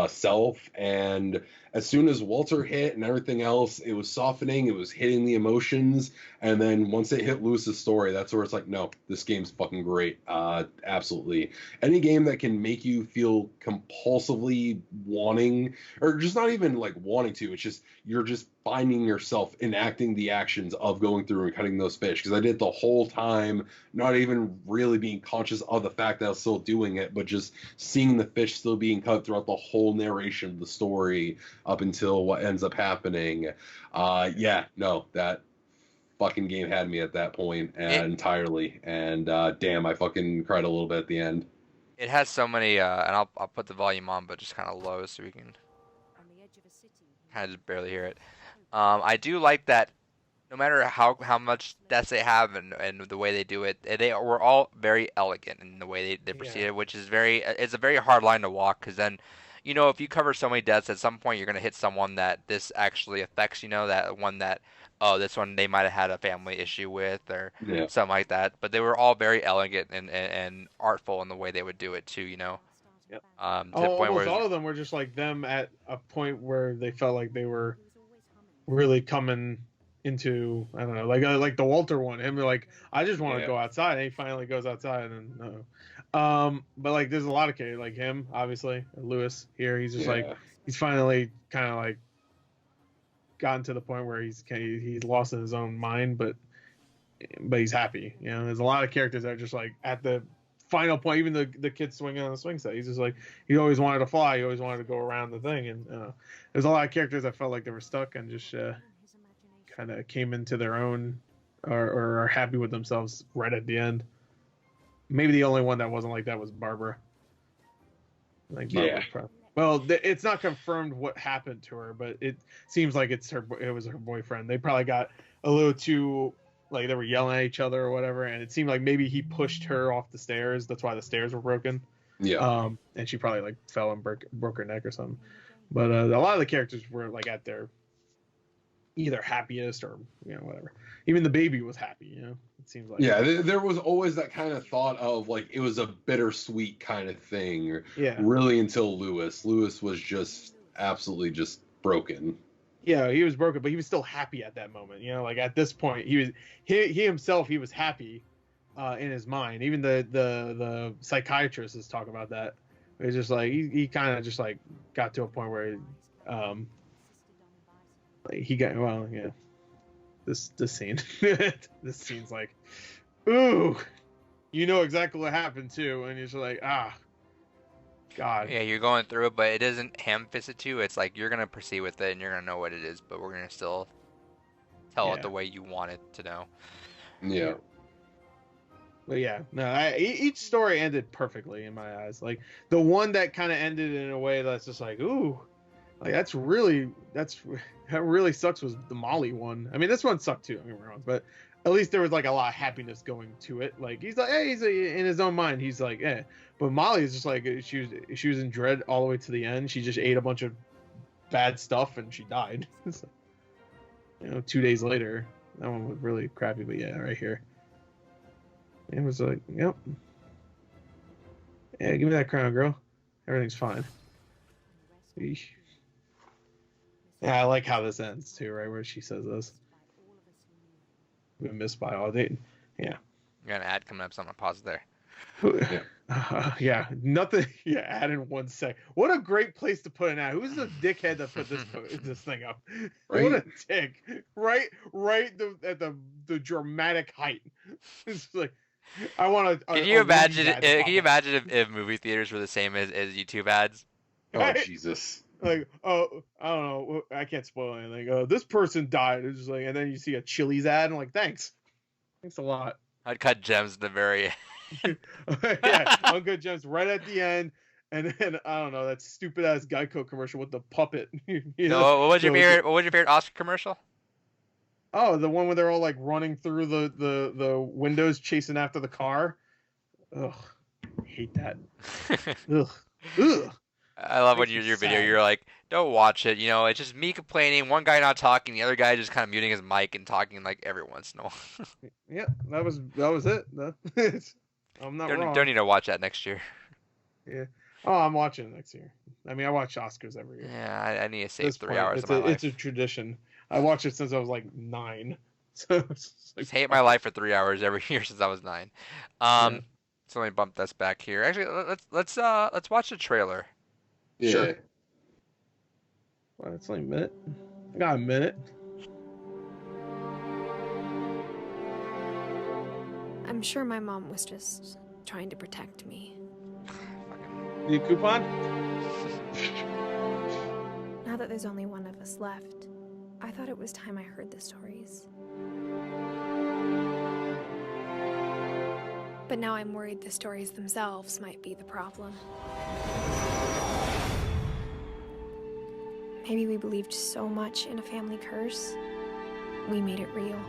self. And as soon as Walter hit and everything else, it was softening, it was hitting the emotions. And then once it hit Lewis's story, that's where it's like, no, this game's fucking great. Absolutely. Any game that can make you feel compulsively wanting, or just not even like wanting to, it's just, you're just finding yourself enacting the actions of going through and cutting those fish. Because I did the whole time, not even really being conscious of the fact that I was still doing it, but just seeing the fish still being cut throughout the whole narration of the story up until what ends up happening. Yeah, no, that fucking game had me at that point entirely. And damn, I fucking cried a little bit at the end. It has so many, and I'll put the volume on, but just kind of low so we can kind of just barely hear it. I do like that. No matter how much deaths they have and the way they do it, they were all very elegant in the way they proceeded, which is it's a very hard line to walk, because then, you know, if you cover so many deaths, at some point you're going to hit someone that this actually affects, you know, that one that, oh, this one they might have had a family issue with or something like that. But they were all very elegant and artful in the way they would do it too, you know. Yep. To the point almost where all of them were just like them at a point where they felt like they were really coming into, I don't know, like the Walter one. Him like, I just want to go outside, and he finally goes outside, and but like there's a lot of kids like him, obviously Lewis here. He's just like, he's finally kind of like gotten to the point where he's lost in his own mind, but he's happy. You know, there's a lot of characters that are just like at the final point. Even the kid swinging on the swing set, he's just like, he always wanted to fly, he always wanted to go around the thing, and there's a lot of characters that felt like they were stuck and just kind of came into their own, or are happy with themselves right at the end. Maybe the only one that wasn't like that was Barbara. Like Barbara. Well, it's not confirmed what happened to her, but it seems like it was her boyfriend. They probably got a little too, like, they were yelling at each other or whatever, and it seemed like maybe he pushed her off the stairs. That's why the stairs were broken. Yeah. And she probably like fell and broke her neck or something. But a lot of the characters were like at their either happiest or, you know, whatever. Even the baby was happy, you know. It seems like. Yeah, there was always that kind of thought of like it was a bittersweet kind of thing. Yeah. Really, until Lewis was just absolutely just broken. Yeah, he was broken, but he was still happy at that moment. You know, like at this point, he himself was happy in his mind. Even the psychiatrist is talking about that. It's just like he kind of just like got to a point where he got, well, yeah. this scene. This scene's like, ooh, you know exactly what happened too, and you're just like, God. Yeah, you're going through it, but it doesn't ham-fist it to you. It's like you're gonna proceed with it and you're gonna know what it is, but we're gonna still tell it the way you want it to know. Yeah. But yeah, no, each story ended perfectly in my eyes. Like the one that kind of ended in a way that's just like, ooh, like that really sucks was the Molly one. I mean, this one sucked too. Don't get me wrong, but at least there was like a lot of happiness going to it. Like he's like, hey, in his own mind, he's like, eh. But Molly is just like she was in dread all the way to the end. She just ate a bunch of bad stuff and she died. So, 2 days later, that one was really crappy. But yeah, right here. It was like, yep. Yeah, give me that crown, girl. Everything's fine. Eesh. Yeah, I like how this ends too, right? Where she says this. We've been missed by all day. Yeah. You got an ad coming up, so I'm gonna pause there. Yeah, nothing. Yeah, add in 1 sec. What a great place to put an ad. Who's the dickhead that put this thing up? Right? What a dick! Right, at the dramatic height. It's like, I want to. Can you imagine? Can you imagine if movie theaters were the same as YouTube ads? Oh Jesus! Like, oh, I don't know. I can't spoil anything. Oh, this person died. It's just like, and then you see a Chili's ad, and I'm like, thanks a lot. I'd cut gems at the very end. Yeah, Uncut Gems right at the end, and then I don't know that stupid ass Geico commercial with the puppet. No, what was your favorite Oscar commercial? Oh, the one where they're all like running through the windows chasing after the car. Ugh, hate that. Ugh. I love when your video, you're like, don't watch it. It's just me complaining, one guy not talking, the other guy just kind of muting his mic and talking like every once in a while. Yeah, that was it. I'm not wrong. Don't need to watch that next year. Yeah. Oh, I'm watching it next year. I mean, I watch Oscars every year. Yeah, I need to save 3 hours of my life. It's a tradition. I watched it since I was like 9. So just hate my life for 3 hours every year since I was 9. So let me bump this back here. Actually, let's watch the trailer. Yeah. Sure. Well, it's only a minute. I got a minute. I'm sure my mom was just trying to protect me. Need a coupon? Now that there's only one of us left, I thought it was time I heard the stories. But now I'm worried the stories themselves might be the problem. Maybe we believed so much in a family curse, we made it real.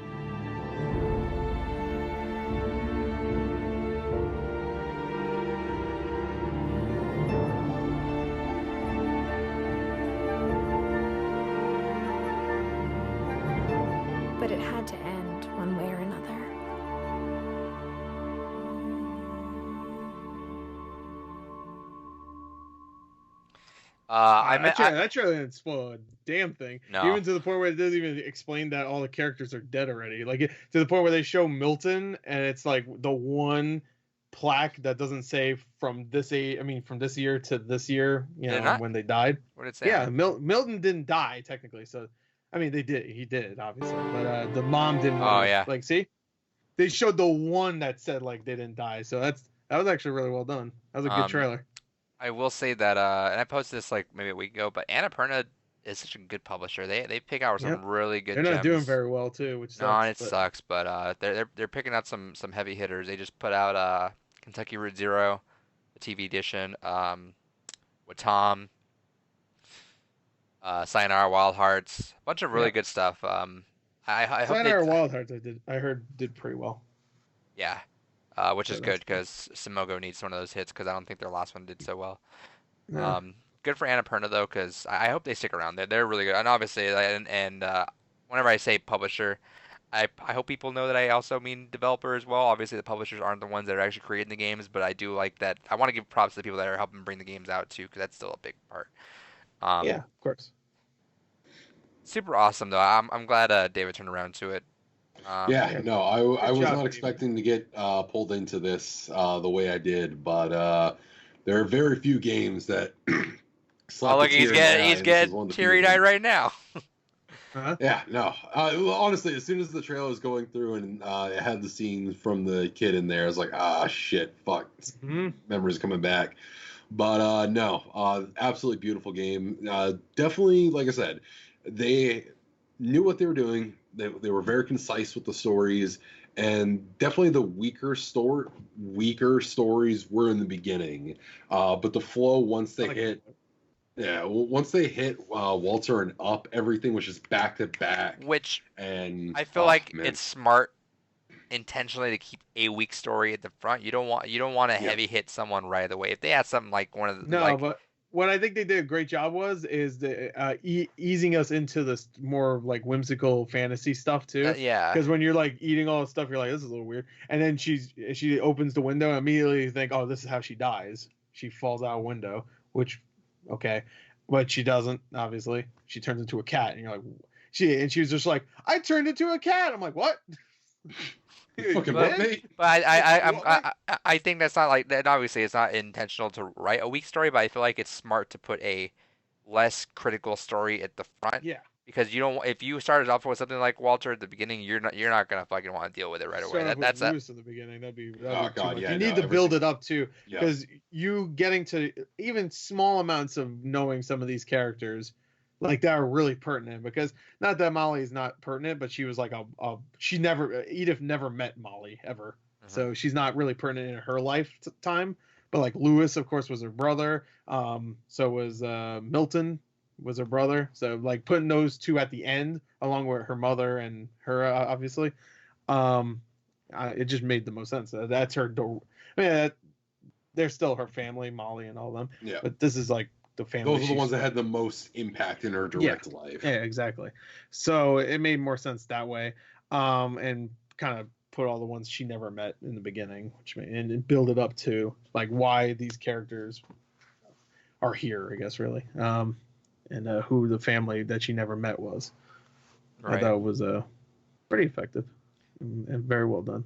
But it had to end one way or another. That trailer didn't spoil a damn thing. No. Even to the point where it doesn't even explain that all the characters are dead already. Like to the point where they show Milton, and it's like the one plaque that doesn't say from this year to this year, when they died. What did it say? Yeah, Milton didn't die technically. So, I mean, he did obviously, but the mom didn't. Oh yeah. Like, see, they showed the one that said like they didn't die. So that was actually really well done. That was a good trailer. I will say that, and I posted this like maybe a week ago, but Annapurna is such a good publisher. They pick out some really good. They're not gems. doing very well too, which sucks. Sucks, but they're picking out some heavy hitters. They just put out Kentucky Route Zero, the TV edition, with Tom, Sayonara Wild Hearts, a bunch of really good stuff. I hope Sayonara Wild Hearts I heard did pretty well. Yeah. Which is good because Simogo needs one of those hits because I don't think their last one did so well. Yeah. Good for Annapurna though because I hope they stick around. They're really good, and obviously, and whenever I say publisher, I hope people know that I also mean developer as well. Obviously, the publishers aren't the ones that are actually creating the games, but I do like that. I want to give props to the people that are helping bring the games out too because that's still a big part. Yeah, of course. Super awesome though. I'm glad David turned around to it. I was not expecting to get pulled into this the way I did, but there are very few games that. Oh, look, he's getting teary-eyed right now. Huh? Yeah, no. Well, honestly, as soon as the trailer was going through and it had the scene from the kid in there, I was like, ah, shit, fuck, Hmm. memories coming back. But no, absolutely beautiful game. Definitely, like I said, they knew what they were doing. They were very concise with the stories, and definitely the weaker stories were in the beginning. But the flow once they Like, hit. Yeah, once they hit Walter and Up, everything was just back to back, Which and I feel oh like man, it's smart intentionally to keep a weak story at the front. You don't want to yeah, heavy hit someone right away. If they had something like one of the no, like but what I think they did a great job is easing us into this more like whimsical fantasy stuff too. yeah, Because when you're like eating all this stuff, you're like, this is a little weird. And then she opens the window and immediately you think, oh, this is how she dies. She falls out a window, which okay, but she doesn't. Obviously, she turns into a cat, and you're like, she was just like, I turned into a cat. I'm like, what? you fucking You what, did? mate? but What, mate? I think that's not like that. Obviously, it's not intentional to write a weak story, but I feel like it's smart to put a less critical story at the front Yeah. because you don't. If you started off with something like Walter at the beginning, you're not gonna fucking want to deal with it right away. Start off with That's that. Lewis in the beginning. That'd be Oh too god, much. yeah, You no, need to build everything. it up too, Yeah, because you getting to even small amounts of knowing some of these characters, like that are really pertinent. Because not that Molly is not pertinent, but she was like Edith never met Molly ever, Mhm. so she's not really pertinent in her lifetime. But like Lewis, of course, was her brother. So was Milton was her brother. So like putting those two at the end, along with her mother and her, obviously, um, it just made the most sense. That's her. I mean, they're still her family, Molly and all them. yeah. But this is like the family. Those are the she's ones that from. had the most impact in her direct life. Yeah, exactly. So it made more sense that way, and kind of put all the ones she never met in the beginning, and build it up to like why these characters are here, I guess, really, and who the family that she never met was. I Right. thought it was pretty effective and very well done.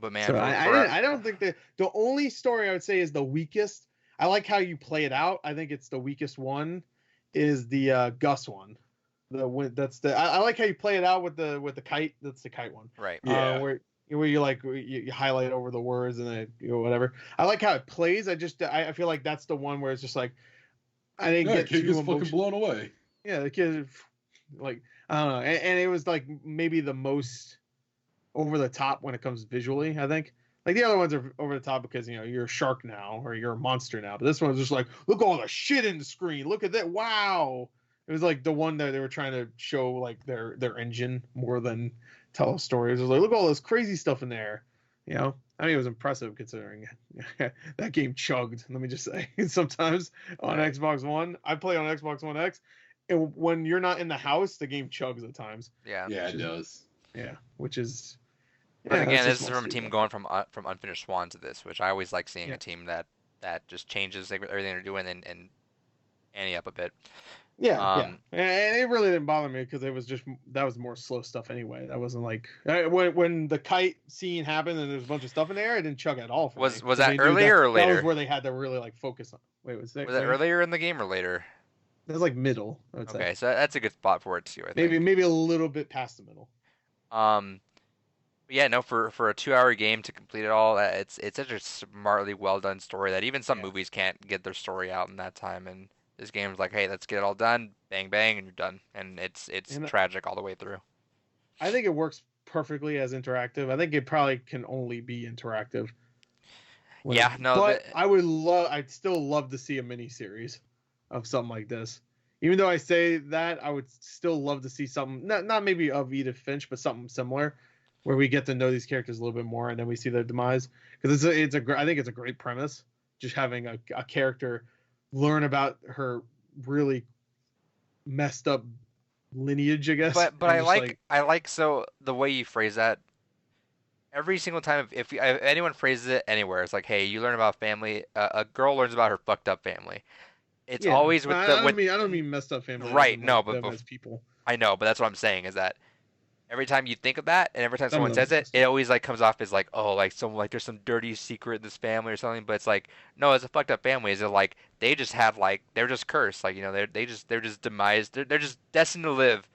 But man, So I don't think that the only story I would say is the weakest. I like how you play it out. I think it's the weakest one is the Gus one. I like how you play it out with the kite. That's the kite one. right. Yeah. Where you like you highlight over the words and then whatever. I like how it plays. I feel like that's the one where it's just like I didn't Yeah, get kid too gets fucking emotional. blown away. Yeah, the kid like I don't know, and it was like maybe the most over the top when it comes visually. I think like the other ones are over the top because you're a shark now or you're a monster now, but this one's just like look all the shit in the screen. Look at that! Wow, it was like the one that they were trying to show like their engine more than tell a story. It was like look at all this crazy stuff in there. I mean it was impressive considering that game chugged. Let me just say sometimes on Right. Xbox One, I play on Xbox One X. And when you're not in the house, the game chugs at times. Yeah. Yeah, it does. Yeah, which is. But Yeah, again, that's this just is my from a team stupid. going from Unfinished Swan to this, which I always like seeing Yeah. a team that just changes everything they're doing and ante up a bit. Yeah. And it really didn't bother me because that was more slow stuff anyway. That wasn't like when the kite scene happened and there's a bunch of stuff in there. It didn't chug at all for me. Was 'Cause that they knew earlier or that was later? where they had to really like focus on. Wait, Was that earlier in the game or later? That was like middle. I would say Okay, so that's a good spot for it too, I maybe think. a little bit past the middle. But yeah, no, for a 2 hour game to complete it all, it's such a smartly well done story that even some Yeah. movies can't get their story out in that time. And this game's like, hey, let's get it all done, bang bang, and you're done. And it's And tragic all the way through. I think it works perfectly as interactive. I think it probably can only be interactive. Yeah, no, but I'd still love to see a mini series of something like this. Even though I say that, I would still love to see something, not maybe of Edith Finch, but something similar, where we get to know these characters a little bit more, and then we see their demise. Because I think it's a great premise, just having a character learn about her really messed up lineage, I guess. But and just I like so the way you phrase that. Every single time, if anyone phrases it anywhere, it's like, hey, you learn about family. A girl learns about her fucked up family. It's yeah. always with the with I don't mean messed up family. I right. mean, No, like, but them as people. I know, but that's what I'm saying is that every time you think of that, and every time Some someone of them says it, it always like comes off as like, oh, like there's some dirty secret in this family or something. But it's like, no, it's a fucked up family. Is it like they just have like they're just cursed, like they're just demised. They're just destined to live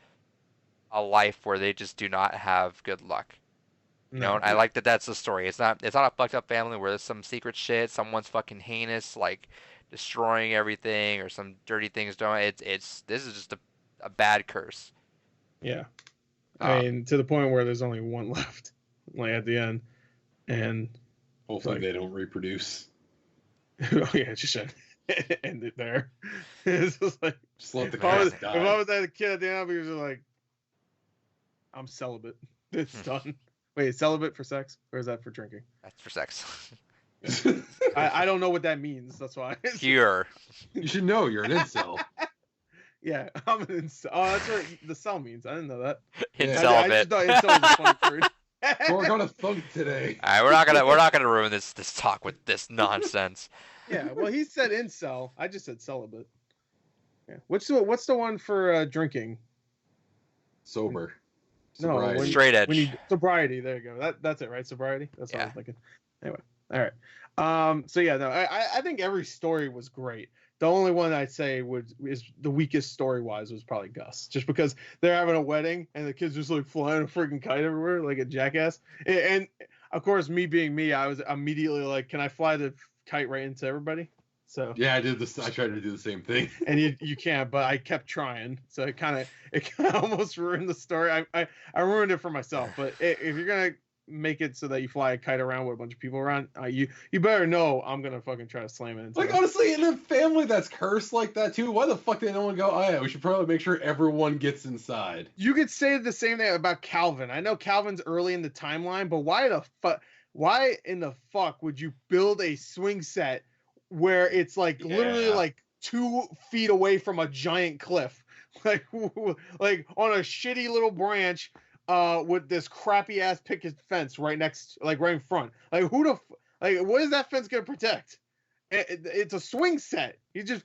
a life where they just do not have good luck. You know, No. and I like that that's the story. It's not a fucked up family where there's some secret shit, someone's fucking heinous, like destroying everything or some dirty things doing. It's this is just a bad curse. Yeah. I Um, mean, to the point where there's only one left, like at the end, and Hopefully like, they don't reproduce. oh yeah, just should end it there. It's just like Just let the if I was, cast if die. I was that kid at the end, I'd be just like, I'm celibate. It's done. Wait, celibate for sex, or is that for drinking? that's for sex. I don't know what that means. That's why. Pure. You should know you're an incel. Yeah, I'm an incel. Oh, that's what the cell means. I didn't know that. Yeah. I Incelibate. just thought incel was a funny word. We're gonna thunk today. All right, we're not gonna ruin this talk with this nonsense. Yeah, well, he said incel. I just said celibate. Yeah. What's the one for drinking? Sober. No, Sobriety. when- Straight edge. When you sobriety, there you go. That's it, right? Sobriety. That's what I Yeah. was thinking. Anyway, all right. So yeah, no, I think every story was great. The only one I'd say is the weakest story wise was probably Gus, just because they're having a wedding and the kid's just like flying a freaking kite everywhere like a jackass. And of course, me being me, I was immediately like, can I fly the kite right into everybody? So Yeah, I did this. I tried to do the same thing. and you can't, but I kept trying, so it kind of almost ruined the story. I ruined it for myself. But if you're gonna make it so that you fly a kite around with a bunch of people around, you better know I'm gonna fucking try to slam it into Like it. honestly, in a family that's cursed like that too, why the fuck did no one go? Oh yeah, we should probably make sure everyone gets inside. You could say the same thing about Calvin. I know Calvin's early in the timeline, but why in the fuck would you build a swing set where it's like literally Yeah. like 2 feet away from a giant cliff, like like on a shitty little branch, with this crappy ass picket fence right in front. Like what is that fence gonna protect? It's a swing set. He did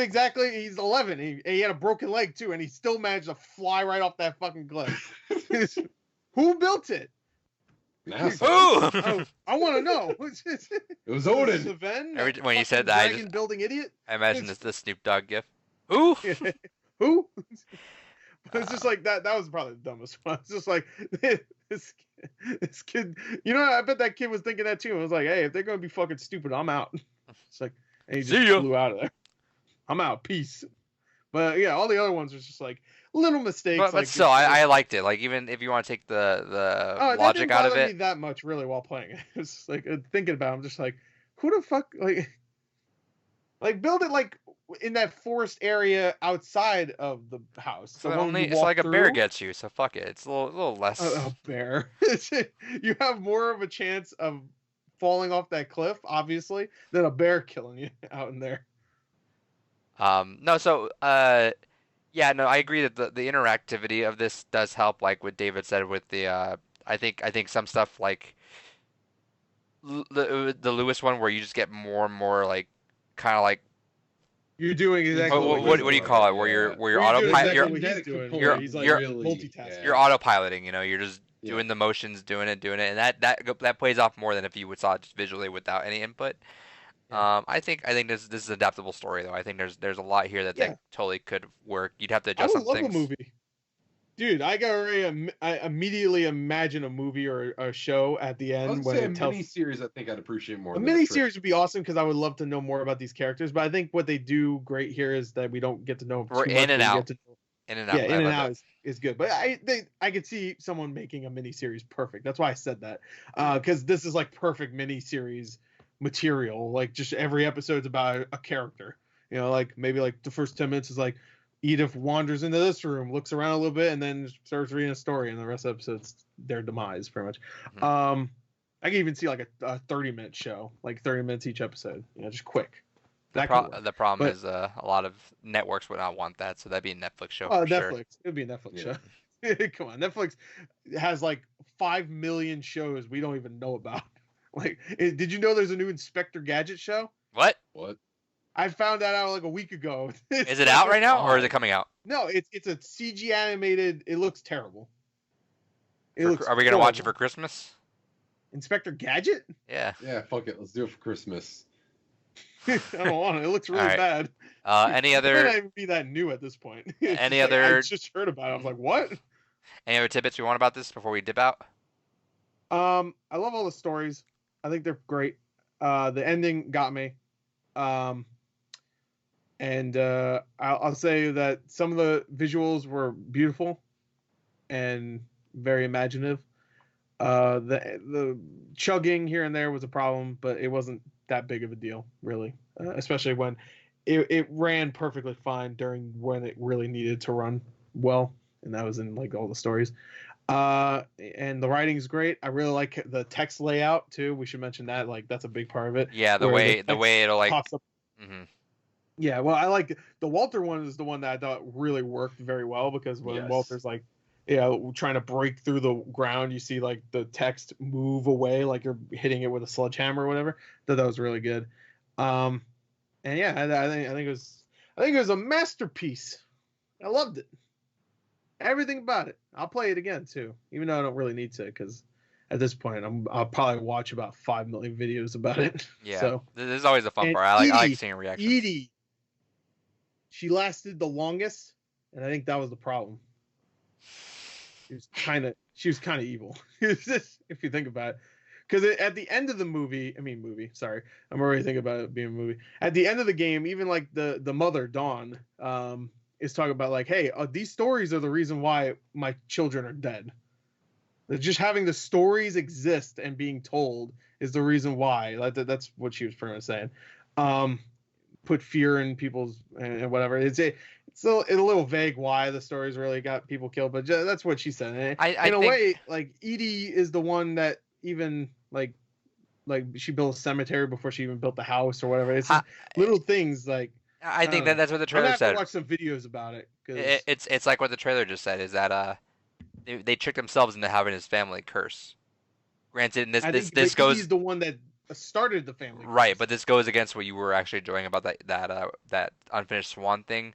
exactly. He's 11. He had a broken leg too, and he still managed to fly right off that fucking cliff. Who built it? NASA. Ooh! I want to know. It was Odin. Sven, When you said fucking that, I dragon building idiot. I imagine this Snoop Dogg gif. Ooh! Who? But it's just like that. That was probably the dumbest one. It's just like this kid. You know, I bet that kid was thinking that too. It was like, hey, if they're gonna be fucking stupid, I'm out. It's like, and he just See ya. flew out of there. I'm out. Peace. But yeah, all the other ones was just like little mistakes. But like still, I liked it. Like even if you want to take the that logic didn't out of bother it, me that much really while playing it. It's just like thinking about it, I'm just like, who the fuck like build it like in that forest area outside of the house. so the one only you it's walk like a bear through. gets you. So fuck it. It's a little less. A bear. You have more of a chance of falling off that cliff, obviously, than a bear killing you out in there. No, so yeah, no, I agree that the interactivity of this does help. Like what David said with the I think some stuff like the Lewis one where you just get more and more like kind of like You're doing exactly what do you call it? Where you're autopilot. You're doing You're exactly what he's doing. you're- He's like you're- multitasking. you're autopiloting. You know, you're just Yeah. doing the motions, doing it, and that plays off more than if you would saw it just visually without any input. I think this is an adaptable story though. I think there's a lot here that Yeah. totally could work. You'd have to I adjust would some love things. a movie. Dude, I immediately imagine a movie or a show at the I end would when say a it tells. mini series. I think I'd appreciate more. A than mini trip. series would be awesome because I would love to know more about these characters. But I think what they do great here is that we don't get to know. We're too in much, and we out. get to know- In and out. Yeah, I in and love out that. is good. But I could see someone making a mini series perfect. That's why I said that. Because this is like perfect mini series material. Like just every episode's about a character. You know, like maybe like the first 10 minutes is like Edith wanders into this room, looks around a little bit, and then starts reading a story, and the rest of the episode's their demise, pretty much. Mhm. I can even see like a 30-minute show, like 30 minutes each episode. You know, just quick. The, That could work. the problem But- is a lot of networks would not want that, so that'd be a Netflix show Oh, for Netflix. sure. It would be a Netflix Yeah. show. Come on, Netflix has like 5 million shows we don't even know about. Like, did you know there's a new Inspector Gadget show? What? What? I found that out like a week ago. Is it out right now, or is it coming out? No, it's a CG animated. It looks terrible. It looks Are we gonna watch it for horrible. Christmas? Inspector Gadget? Yeah. Yeah, fuck it. Let's do it for Christmas. I don't want it. It looks really Alright. bad. Any It might not other even be that new at this point. It's Any just like, I other- just heard about it. I was like, what? Any other tidbits we want about this before we dip out? I love all the stories. I think they're great. The ending got me. Um, and I'll say that some of the visuals were beautiful and very imaginative. The chugging here and there was a problem, but it wasn't that big of a deal, really. Especially when it ran perfectly fine during when it really needed to run well, and that was in like all the stories. And the writing's great. I really like the text layout too. We should mention that. Like that's a big part of it. Yeah, the where way the text way it'll like. pops up. Mhm. Yeah, well, I like the Walter one is the one that I thought really worked very well because when Yes. Walter's like, trying to break through the ground, you see like the text move away, like you're hitting it with a sledgehammer or whatever. That was really good. And yeah, I think it was a masterpiece. I loved it. Everything about it. I'll play it again too, even though I don't really need to, because at this point I'll probably watch about 5 million videos about it. Yeah, So this is always a fun and part. I like Edie- seeing reactions. Edie, she lasted the longest, and I think that was the problem. She was kind of evil. If you think about it, because at the end of the movie, sorry, I'm already thinking about it being a movie. At the end of the game, even like the mother Dawn, is talking about like, hey, these stories are the reason why my children are dead. Just having the stories exist and being told is the reason why. That's what she was pretty much saying. Put fear in people's and whatever. It's a little vague why the stories really got people killed, but that's what she said. And I in a think- way, like Edie is the one that even like she built a cemetery before she even built the house or whatever. It's just little things like. I think don't know. that's what the I'm trailer gonna have to said. watch some videos about it. 'Cause It's like what the trailer just said. Is that they tricked themselves into having his family curse. Granted, and I think this goes Edie's the one that started the family. right, curse. but this goes against what you were actually enjoying about that unfinished Swan thing,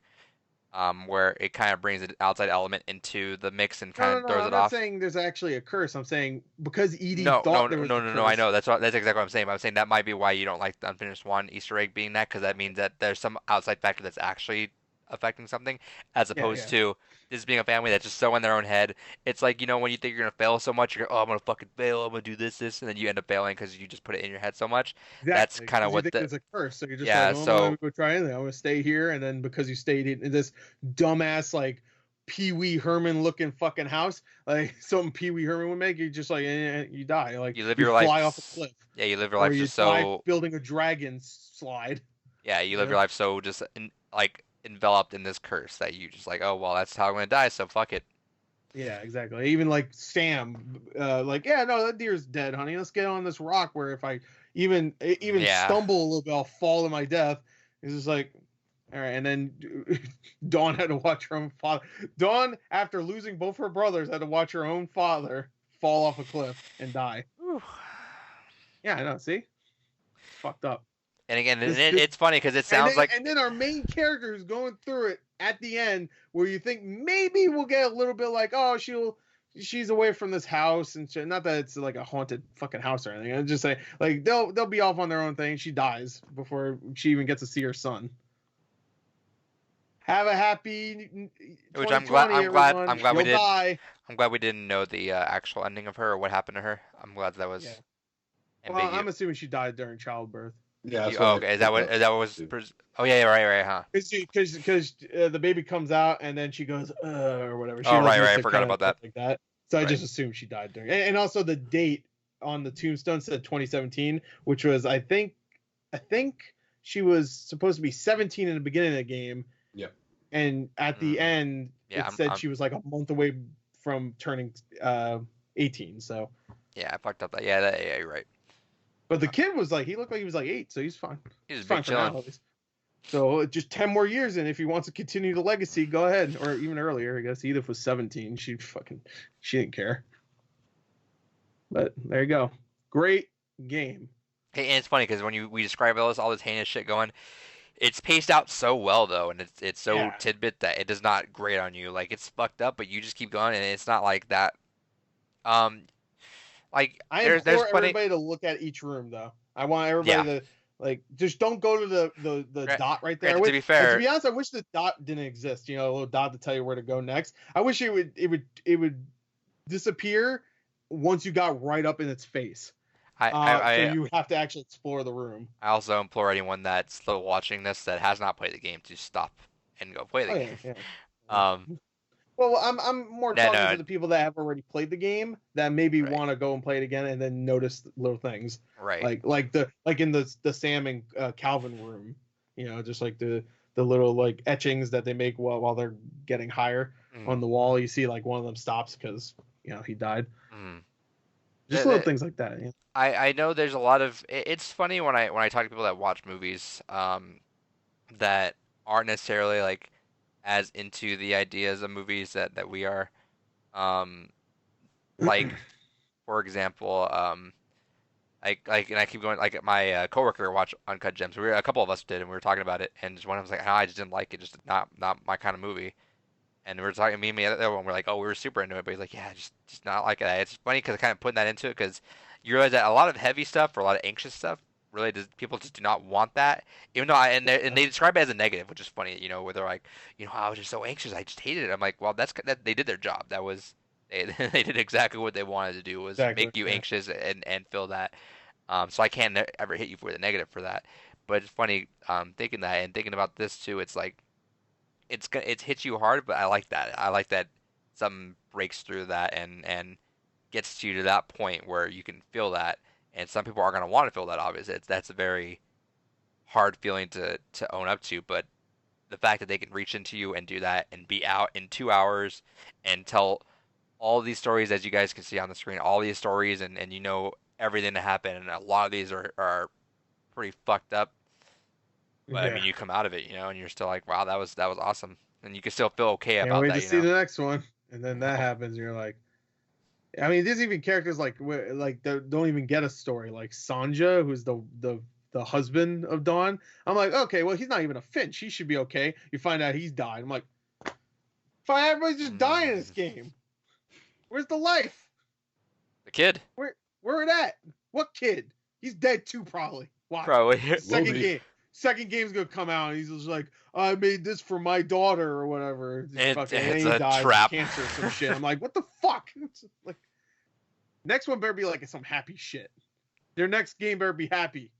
where it kind of brings an outside element into the mix and kind of throws I'm it not off. saying there's actually a curse. I'm saying because Edie No, thought there was a no. I curse. know that's exactly what I'm saying. But I'm saying that might be why you don't like the unfinished Swan Easter egg being that, because that means that there's some outside factor that's actually affecting something, as opposed to this being a family that's just so in their own head. It's like, when you think you're gonna fail so much, you're oh, I'm gonna fucking fail, I'm gonna do this, and then you end up failing because you just put it in your head so much. That's Exactly, kind of 'cause you what think the there's a curse, so you're just yeah. like, I'm So gonna go try anything. I'm gonna stay here, and then because you stayed in this dumbass like Pee Wee Herman looking fucking house, like something Pee Wee Herman would make, you just like you die, like you live your life fly off a cliff, yeah, you live your or life you just die so building a dragon slide. yeah, you live Yeah. your life so just like enveloped in this curse that you just like, oh well, that's how I'm gonna die, so fuck it. Yeah, exactly. Even like Sam, like, yeah, no, that deer's dead, honey. Let's get on this rock where if I even Yeah. stumble a little bit, I'll fall to my death. It's just like, all right. And then Dawn had to watch her own father. Dawn, after losing both her brothers, had to watch her own father fall off a cliff and die. Yeah, I know. See, fucked up. And again, This- it's funny because it sounds and then our main character who's going through it at the end, where you think maybe we'll get a little bit like, oh, she's away from this house and shit. Not that it's like a haunted fucking house or anything. I'm just saying, like they'll be off on their own thing. She dies before she even gets to see her son. Have a happy. Which I'm glad we did. Die. I'm glad we didn't know the actual ending of her or what happened to her. I'm glad that was. Yeah. ambiguous. Well, I'm assuming she died during childbirth. Yeah. that's Oh, what I okay. Is that what was? too. Oh yeah, right, huh? Because the baby comes out and then she goes or whatever. She Oh, like, right, makes I a forgot kinda about that. like that. So I Right. just assumed she died during. And also the date on the tombstone said 2017, which was I think she was supposed to be 17 in the beginning of the game. Yep. And at the end, Yeah, it said she was like a month away from turning 18. So, Yeah, I fucked up that. Yeah, you're right. but the kid was like, he looked like he was like 8, so he's fine. He was He's fine big for now, chilling. at least. So just 10 more years, and if he wants to continue the legacy, go ahead. Or even earlier, I guess. Edith was 17. She didn't care. But there you go. Great game. Hey, and it's funny because when we describe all this heinous shit going, it's paced out so well though, and it's so Yeah. tidbit that it does not grate on you. Like it's fucked up, but you just keep going, and it's not like that. Like I there's implore plenty. everybody to look at each room, though. I want everybody to Like, just don't go to the Right. dot right there. Granted, to be fair, to be honest, I wish the dot didn't exist. A little dot to tell you where to go next. I wish it would disappear once you got right up in its face. So you have to actually explore the room. I also implore anyone that's still watching this that has not played the game to stop and go play the game. Yeah. Um, Well, I'm more No, talking no. to the people that have already played the game that maybe Right. want to go and play it again and then notice little things. right. Like in the Sam and Calvin room, just like the little like etchings that they make while they're getting higher on the wall. You see like one of them stops because he died. Just little things like that. I know there's a lot of it's funny when I talk to people that watch movies that aren't necessarily like as into the ideas of movies that we are. Like for example, and I keep going like my coworker watched Uncut Gems. A couple of us did, and we were talking about it, and just one of us was like, I just didn't like it, just not my kind of movie. And we were talking, me and the other one, we're like, oh, we were super into it, but he's like, yeah, just not like that. It's funny because kind of putting that into it because you realize that a lot of heavy stuff or a lot of anxious stuff really people just do not want that. Even though and they describe it as a negative, which is funny, where they're like, I was just so anxious, I just hated it. I'm like, well, that they did their job. That was they did exactly what they wanted to do was make you anxious and feel that. So I can't ever hit you for the negative for that. But it's funny thinking that and thinking about this too. It's like it hits you hard, but I like that. I like that something breaks through that and gets you to that point where you can feel that. And some people are going to want to feel that. Obviously, that's a very hard feeling to own up to. But the fact that they can reach into you and do that and be out in 2 hours and tell all these stories, as you guys can see on the screen, all these stories and everything that happened, and a lot of these are pretty fucked up. But I mean, you come out of it, and you're still like, wow, that was awesome, and you can still feel okay Can't about wait that. to see the next one, and then that happens, and you're like, I mean, there's even characters like that don't even get a story, like Sanja, who's the husband of Dawn. I'm like, okay, well, he's not even a Finch. He should be okay. You find out he's died. I'm like, fine, everybody's just dying in this game. Where's the life? The kid. Where it at? What kid? He's dead too, probably. Watch. Probably. Second game's gonna come out, and he's just like, I made this for my daughter or whatever. It's he a dies trap. of cancer or some shit. I'm like, what the fuck? It's like, next one better be like some happy shit. Their next game better be happy.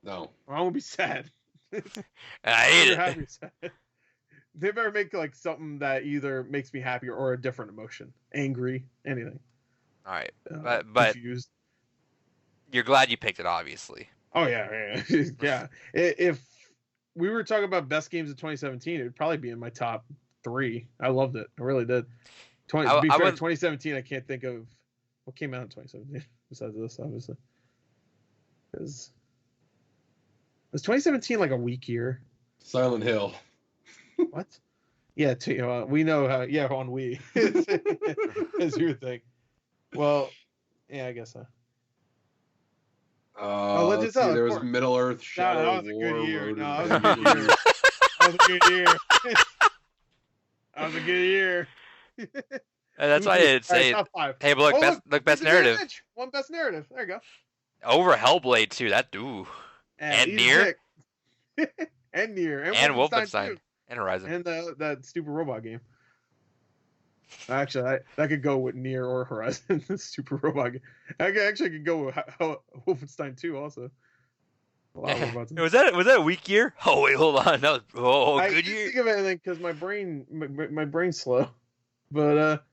No. Or I won't be sad. I hate it. Happy, sad. They better make like something that either makes me happy or a different emotion. Angry, anything. All right, but confused. You're glad you picked it, obviously. Oh yeah. Yeah. If we were talking about best games of 2017, it would probably be in my top 3. I loved it. I really did. 2017, I can't think of what came out in 2017 besides this, obviously. Was 2017 like a weak year? Silent Hill. What? Yeah, we know how. Yeah, on Wii is your thing. Well, yeah, I guess so. Let's see, there was Middle Earth, Shadow that was a War, good year. Road That was a good year. That was a good year. That was a good year. And that's why I didn't say. Top 5. Hey, but look, best narrative. One best narrative. There you go. Over Hellblade too. That and Nier. And Nier. And Wolfenstein. And Horizon. And that stupid robot game. Actually, that could go with Nier or Horizon. The stupid robot game. I could go with Wolfenstein 2 also. Was that a weak year? Oh wait, hold on. That was good year. I think of anything because my brain's slow. But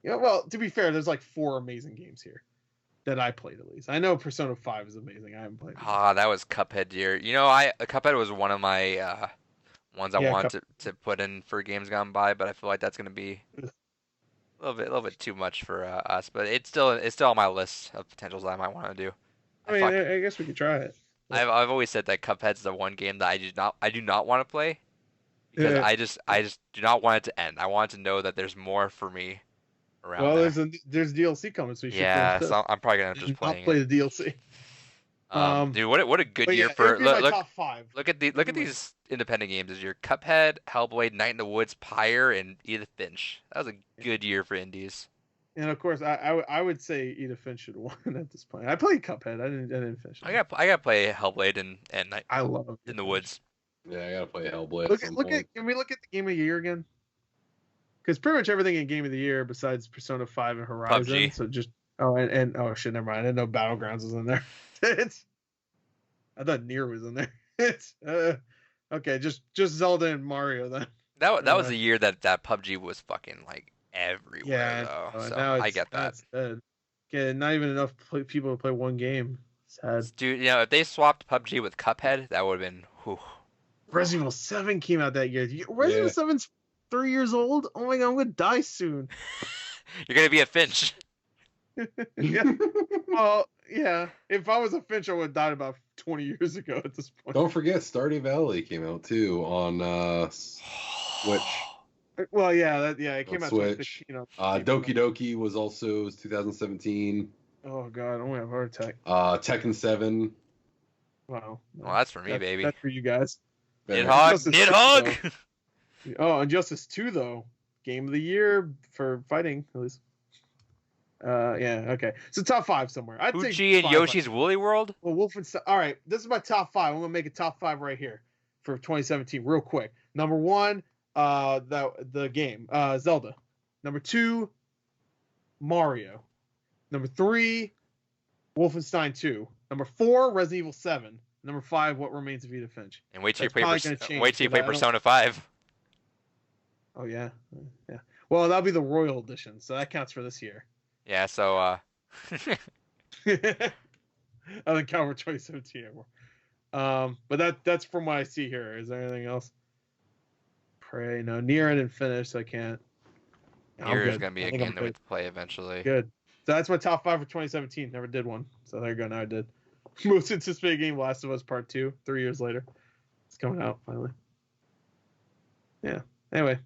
well, to be fair, there's like 4 amazing games here that I played at least. I know Persona 5 is amazing. I haven't played it. That was Cuphead year. Cuphead was one of my ones I wanted to put in for games gone by, but I feel like that's gonna be a little bit too much for us. But it's still on my list of potentials that I might want to do. I guess we could try it. I've always said that Cuphead's the one game that I do not want to play because I just do not want it to end. I want to know that there's more for me around. Well, there's DLC coming, so you should. Yeah, so I'm probably gonna end up just playing. I'll play the DLC. Dude, what a good year for top 5. Look at these independent games. Is your Cuphead, Hellblade, Night in the Woods, Pyre, and Edith Finch. That was a good year for indies. And of course, I would say Edith Finch should have won at this point. I played Cuphead. I didn't finish it. I gotta play Hellblade and Night I love in Edith the Finch. Woods. Yeah, I gotta play Hellblade Look at some at point. can we look at the game of the year again? Because pretty much everything in game of the year besides Persona 5 and Horizon. PUBG. So just and oh shit, never mind. I didn't know Battlegrounds was in there. I thought Nier was in there. It's okay, just Zelda and Mario then. That was the year that PUBG was fucking like everywhere Yeah, though. and So now I get that. that's dead. Okay, not even enough people to play one game. Sad. Dude, if they swapped PUBG with Cuphead, that would have been whew. Resident Evil 7 came out that year. Resident Evil 7's 3 years old. Oh my god, I'm gonna die soon. You're gonna be a Finch. Yeah. Well, yeah. If I was a Finch, I would have died about 20 years ago at this point. Don't forget, Stardew Valley came out too on Switch. Well, yeah, it came On out. Switch. Doki Doki was also 2017. Oh god, I'm gonna have a heart attack. Tekken 7. Wow. Well, that's for me, baby. That's for you guys. Nidhogg. Justice Nidhogg. Oh, Injustice 2 though, game of the year for fighting at least. Yeah, okay. So top 5 somewhere. I'd say Poochie and 5. Yoshi's Woolly World. Well, Wolfenstein. All right, this is my top 5. I'm gonna make a top 5 right here for 2017, real quick. Number 1, the game, Zelda. Number 2, Mario. Number 3, Wolfenstein 2. Number 4, Resident Evil 7. Number 5, What Remains of Edith Finch. And wait till That's you probably play. gonna change, Wait till you but play I don't- Persona 5. Oh yeah. Well, that'll be the Royal Edition, so that counts for this year. Yeah. So I don't count for 2017 anymore. But that's from what I see here. Is there anything else? Pray no. Nier I didn't finish, so I can't. I'm Nier is good. gonna be I a think game I'm that we good. play eventually. Good. So that's my top 5 for 2017. Never did one. So there you go. Now I did. Most anticipated game, Last of Us Part 2. 3 years later, it's coming out finally. Yeah. Anyway,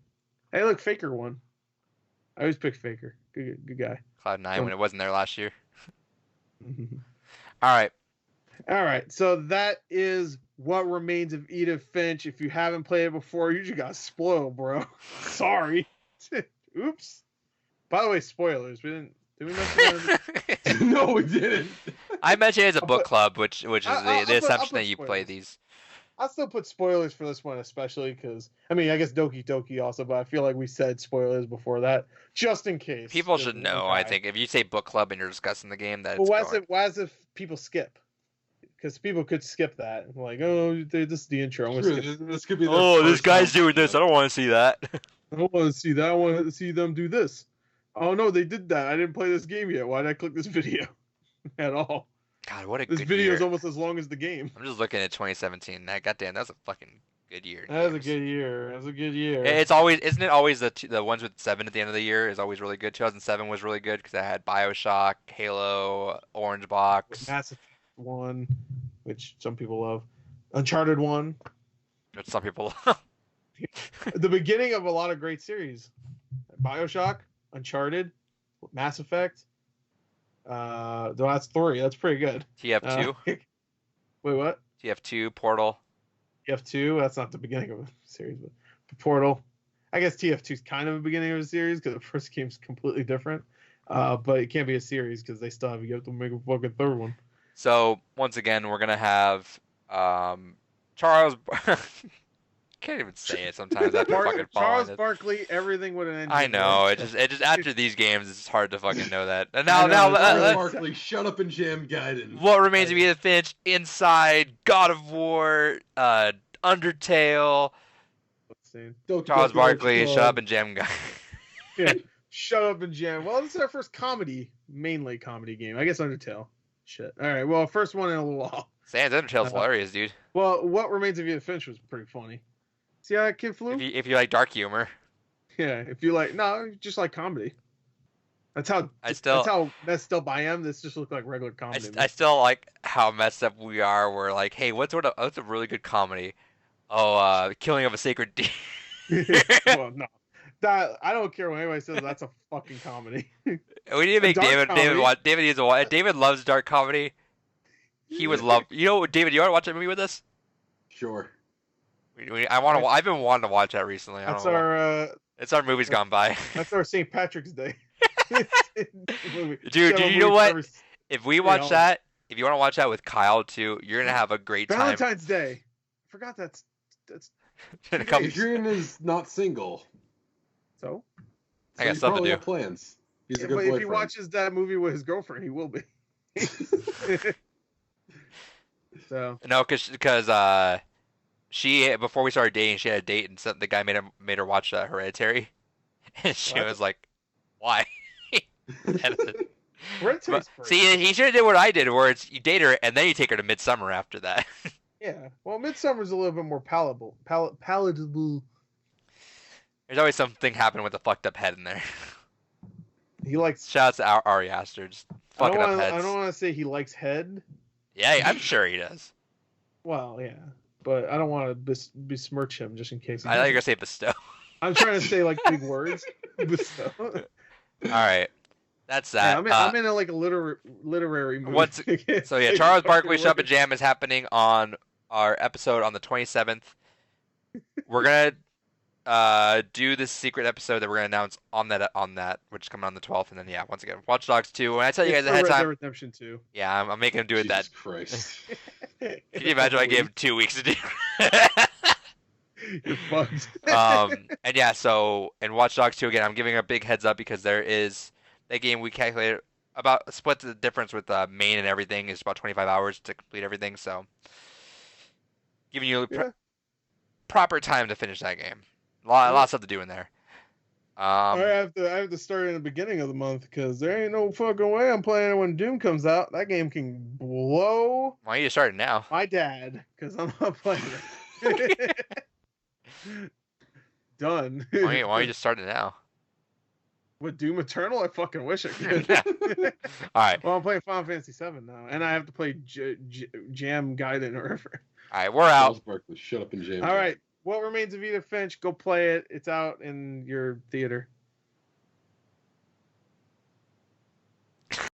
hey, look, Faker won. I always pick Faker. Good guy. Cloud9 when it wasn't there last year. All right. All right, so that is What Remains of Edith Finch. If you haven't played it before, you just got spoiled, bro. Sorry. Oops. By the way, spoilers. Did we mention that? No, we didn't. I mentioned it as a book club, which is I'll the put assumption that you spoilers. play these. I'll still put spoilers for this one, especially because, I mean, I guess Doki Doki also, but I feel like we said spoilers before that, just in case. People should know. I Okay. think if you say book club and you're discussing the game, that But it's why is if people skip? Because people could skip that. Like, oh, this is the intro. I'm gonna True, skip. this could be. their oh, this first guy's time. doing this. I don't want to see that. I don't want to see that. I want to see them do this. Oh no, they did that. I didn't play this game yet. Why did I click this video at all? God, what a This good video is year. almost as long as the game. I'm just looking at 2017. That goddamn, that's a fucking good year. in That was a games. good year. That was a good year. It's always, isn't it always the ones with 7 at the end of the year is always really good. 2007 was really good because I had BioShock, Halo, Orange Box, Mass Effect 1, which some people love. Uncharted 1. which some people. The beginning of a lot of great series. BioShock, Uncharted, Mass Effect. That's 3. That's pretty good. TF2, Wait, what? TF2, Portal. TF2. That's not the beginning of a series, but Portal. I guess TF2 is kind of the beginning of a series because the first game's completely different. But it can't be a series because they still have to make a fucking third one. So once again, we're gonna have Charles. Can't even say it sometimes after fucking Charles following it. Barkley, everything with an engine. I know. right? It just after these games, it's hard to fucking know that. And I now know, Charles let's- Barkley, shut up and jam Gaiden. what remains of Edith Finch? Inside, God of War, Undertale, Doki Charles Doki Barkley, Literature Shut Up Club. and Jam Guy. Yeah. Shut up and jam. Well, this is our first mainly comedy game. I guess Undertale. Shit. All right. Well, first one in a little while. Sans Undertale's hilarious, dude. Well, What Remains of Edith Finch was pretty funny. See how that kid flew? If you like dark humor, Yeah. If you like, no, just like comedy. That's how. That's how messed up I am. This just looked like regular comedy. I still like how messed up we are. We're like, hey, what's a really good comedy? Oh, Killing of a Sacred Deer. Well, no. That I don't care what anybody says. That's a fucking comedy. We need to make Dark David comedy. watch. David needs to watch. David loves dark comedy. He would love. You know, David, you want to watch a movie with us? Sure. I want to. I've been wanting to watch that recently. I That's don't know. our. It's our movies gone by. That's our St. Patrick's Day. Dude, you know what? If we watch that, if you want to watch that with Kyle too, you're gonna have a great time. Valentine's Day. I forgot that's Adrian is not single. So I got stuff to do. Got plans. He's a good but boyfriend. if he watches that movie with his girlfriend, he will be. So No, because she before we started dating, she had a date, and the guy made her watch Hereditary, and she was like, "Why?" See, he should have did what I did, where it's you date her and then you take her to Midsummer after that. Yeah, well, Midsummer's a little bit more palatable. There's always something happening with a fucked up head in there. He likes. Shouts to Ari Aster, just fucking up heads. I don't want to say he likes head. Yeah, I'm sure he does. Well, yeah, but I don't want to besmirch him just in case. I thought you were gonna say bestow. I'm trying to say like big words. Bestow. All right, that's that. Yeah, I'm in a literary mood. So yeah, Charles Barkley Shop and Jam is happening on our episode on the 27th. We're gonna do this secret episode that we're gonna announce on that, which is coming on the 12th, and then yeah, once again, Watch Dogs 2. When I tell you guys ahead of time, Redemption 2. Yeah, I'm making him do it. Jesus Christ. Can you imagine? I gave him 2 weeks to do. You're fucked. And yeah, so and Watch Dogs 2 again, I'm giving a big heads up because there is that game we calculated about split the difference with main and everything is about 25 hours to complete everything. So giving you proper time to finish that game. A lot of stuff to do in there. I have to start in the beginning of the month because there ain't no fucking way I'm playing it when Doom comes out. That game can blow. Why don't you start it now? My dad, because I'm not playing it. Done. Why don't you just start it now? With Doom Eternal, I fucking wish I could. All right. Well, I'm playing Final Fantasy VII now, and I have to play Jam Gaiden or whatever. All right, we're out. Shut up and jam. All right. What Remains of Edith Finch? Go play it. It's out in your theater.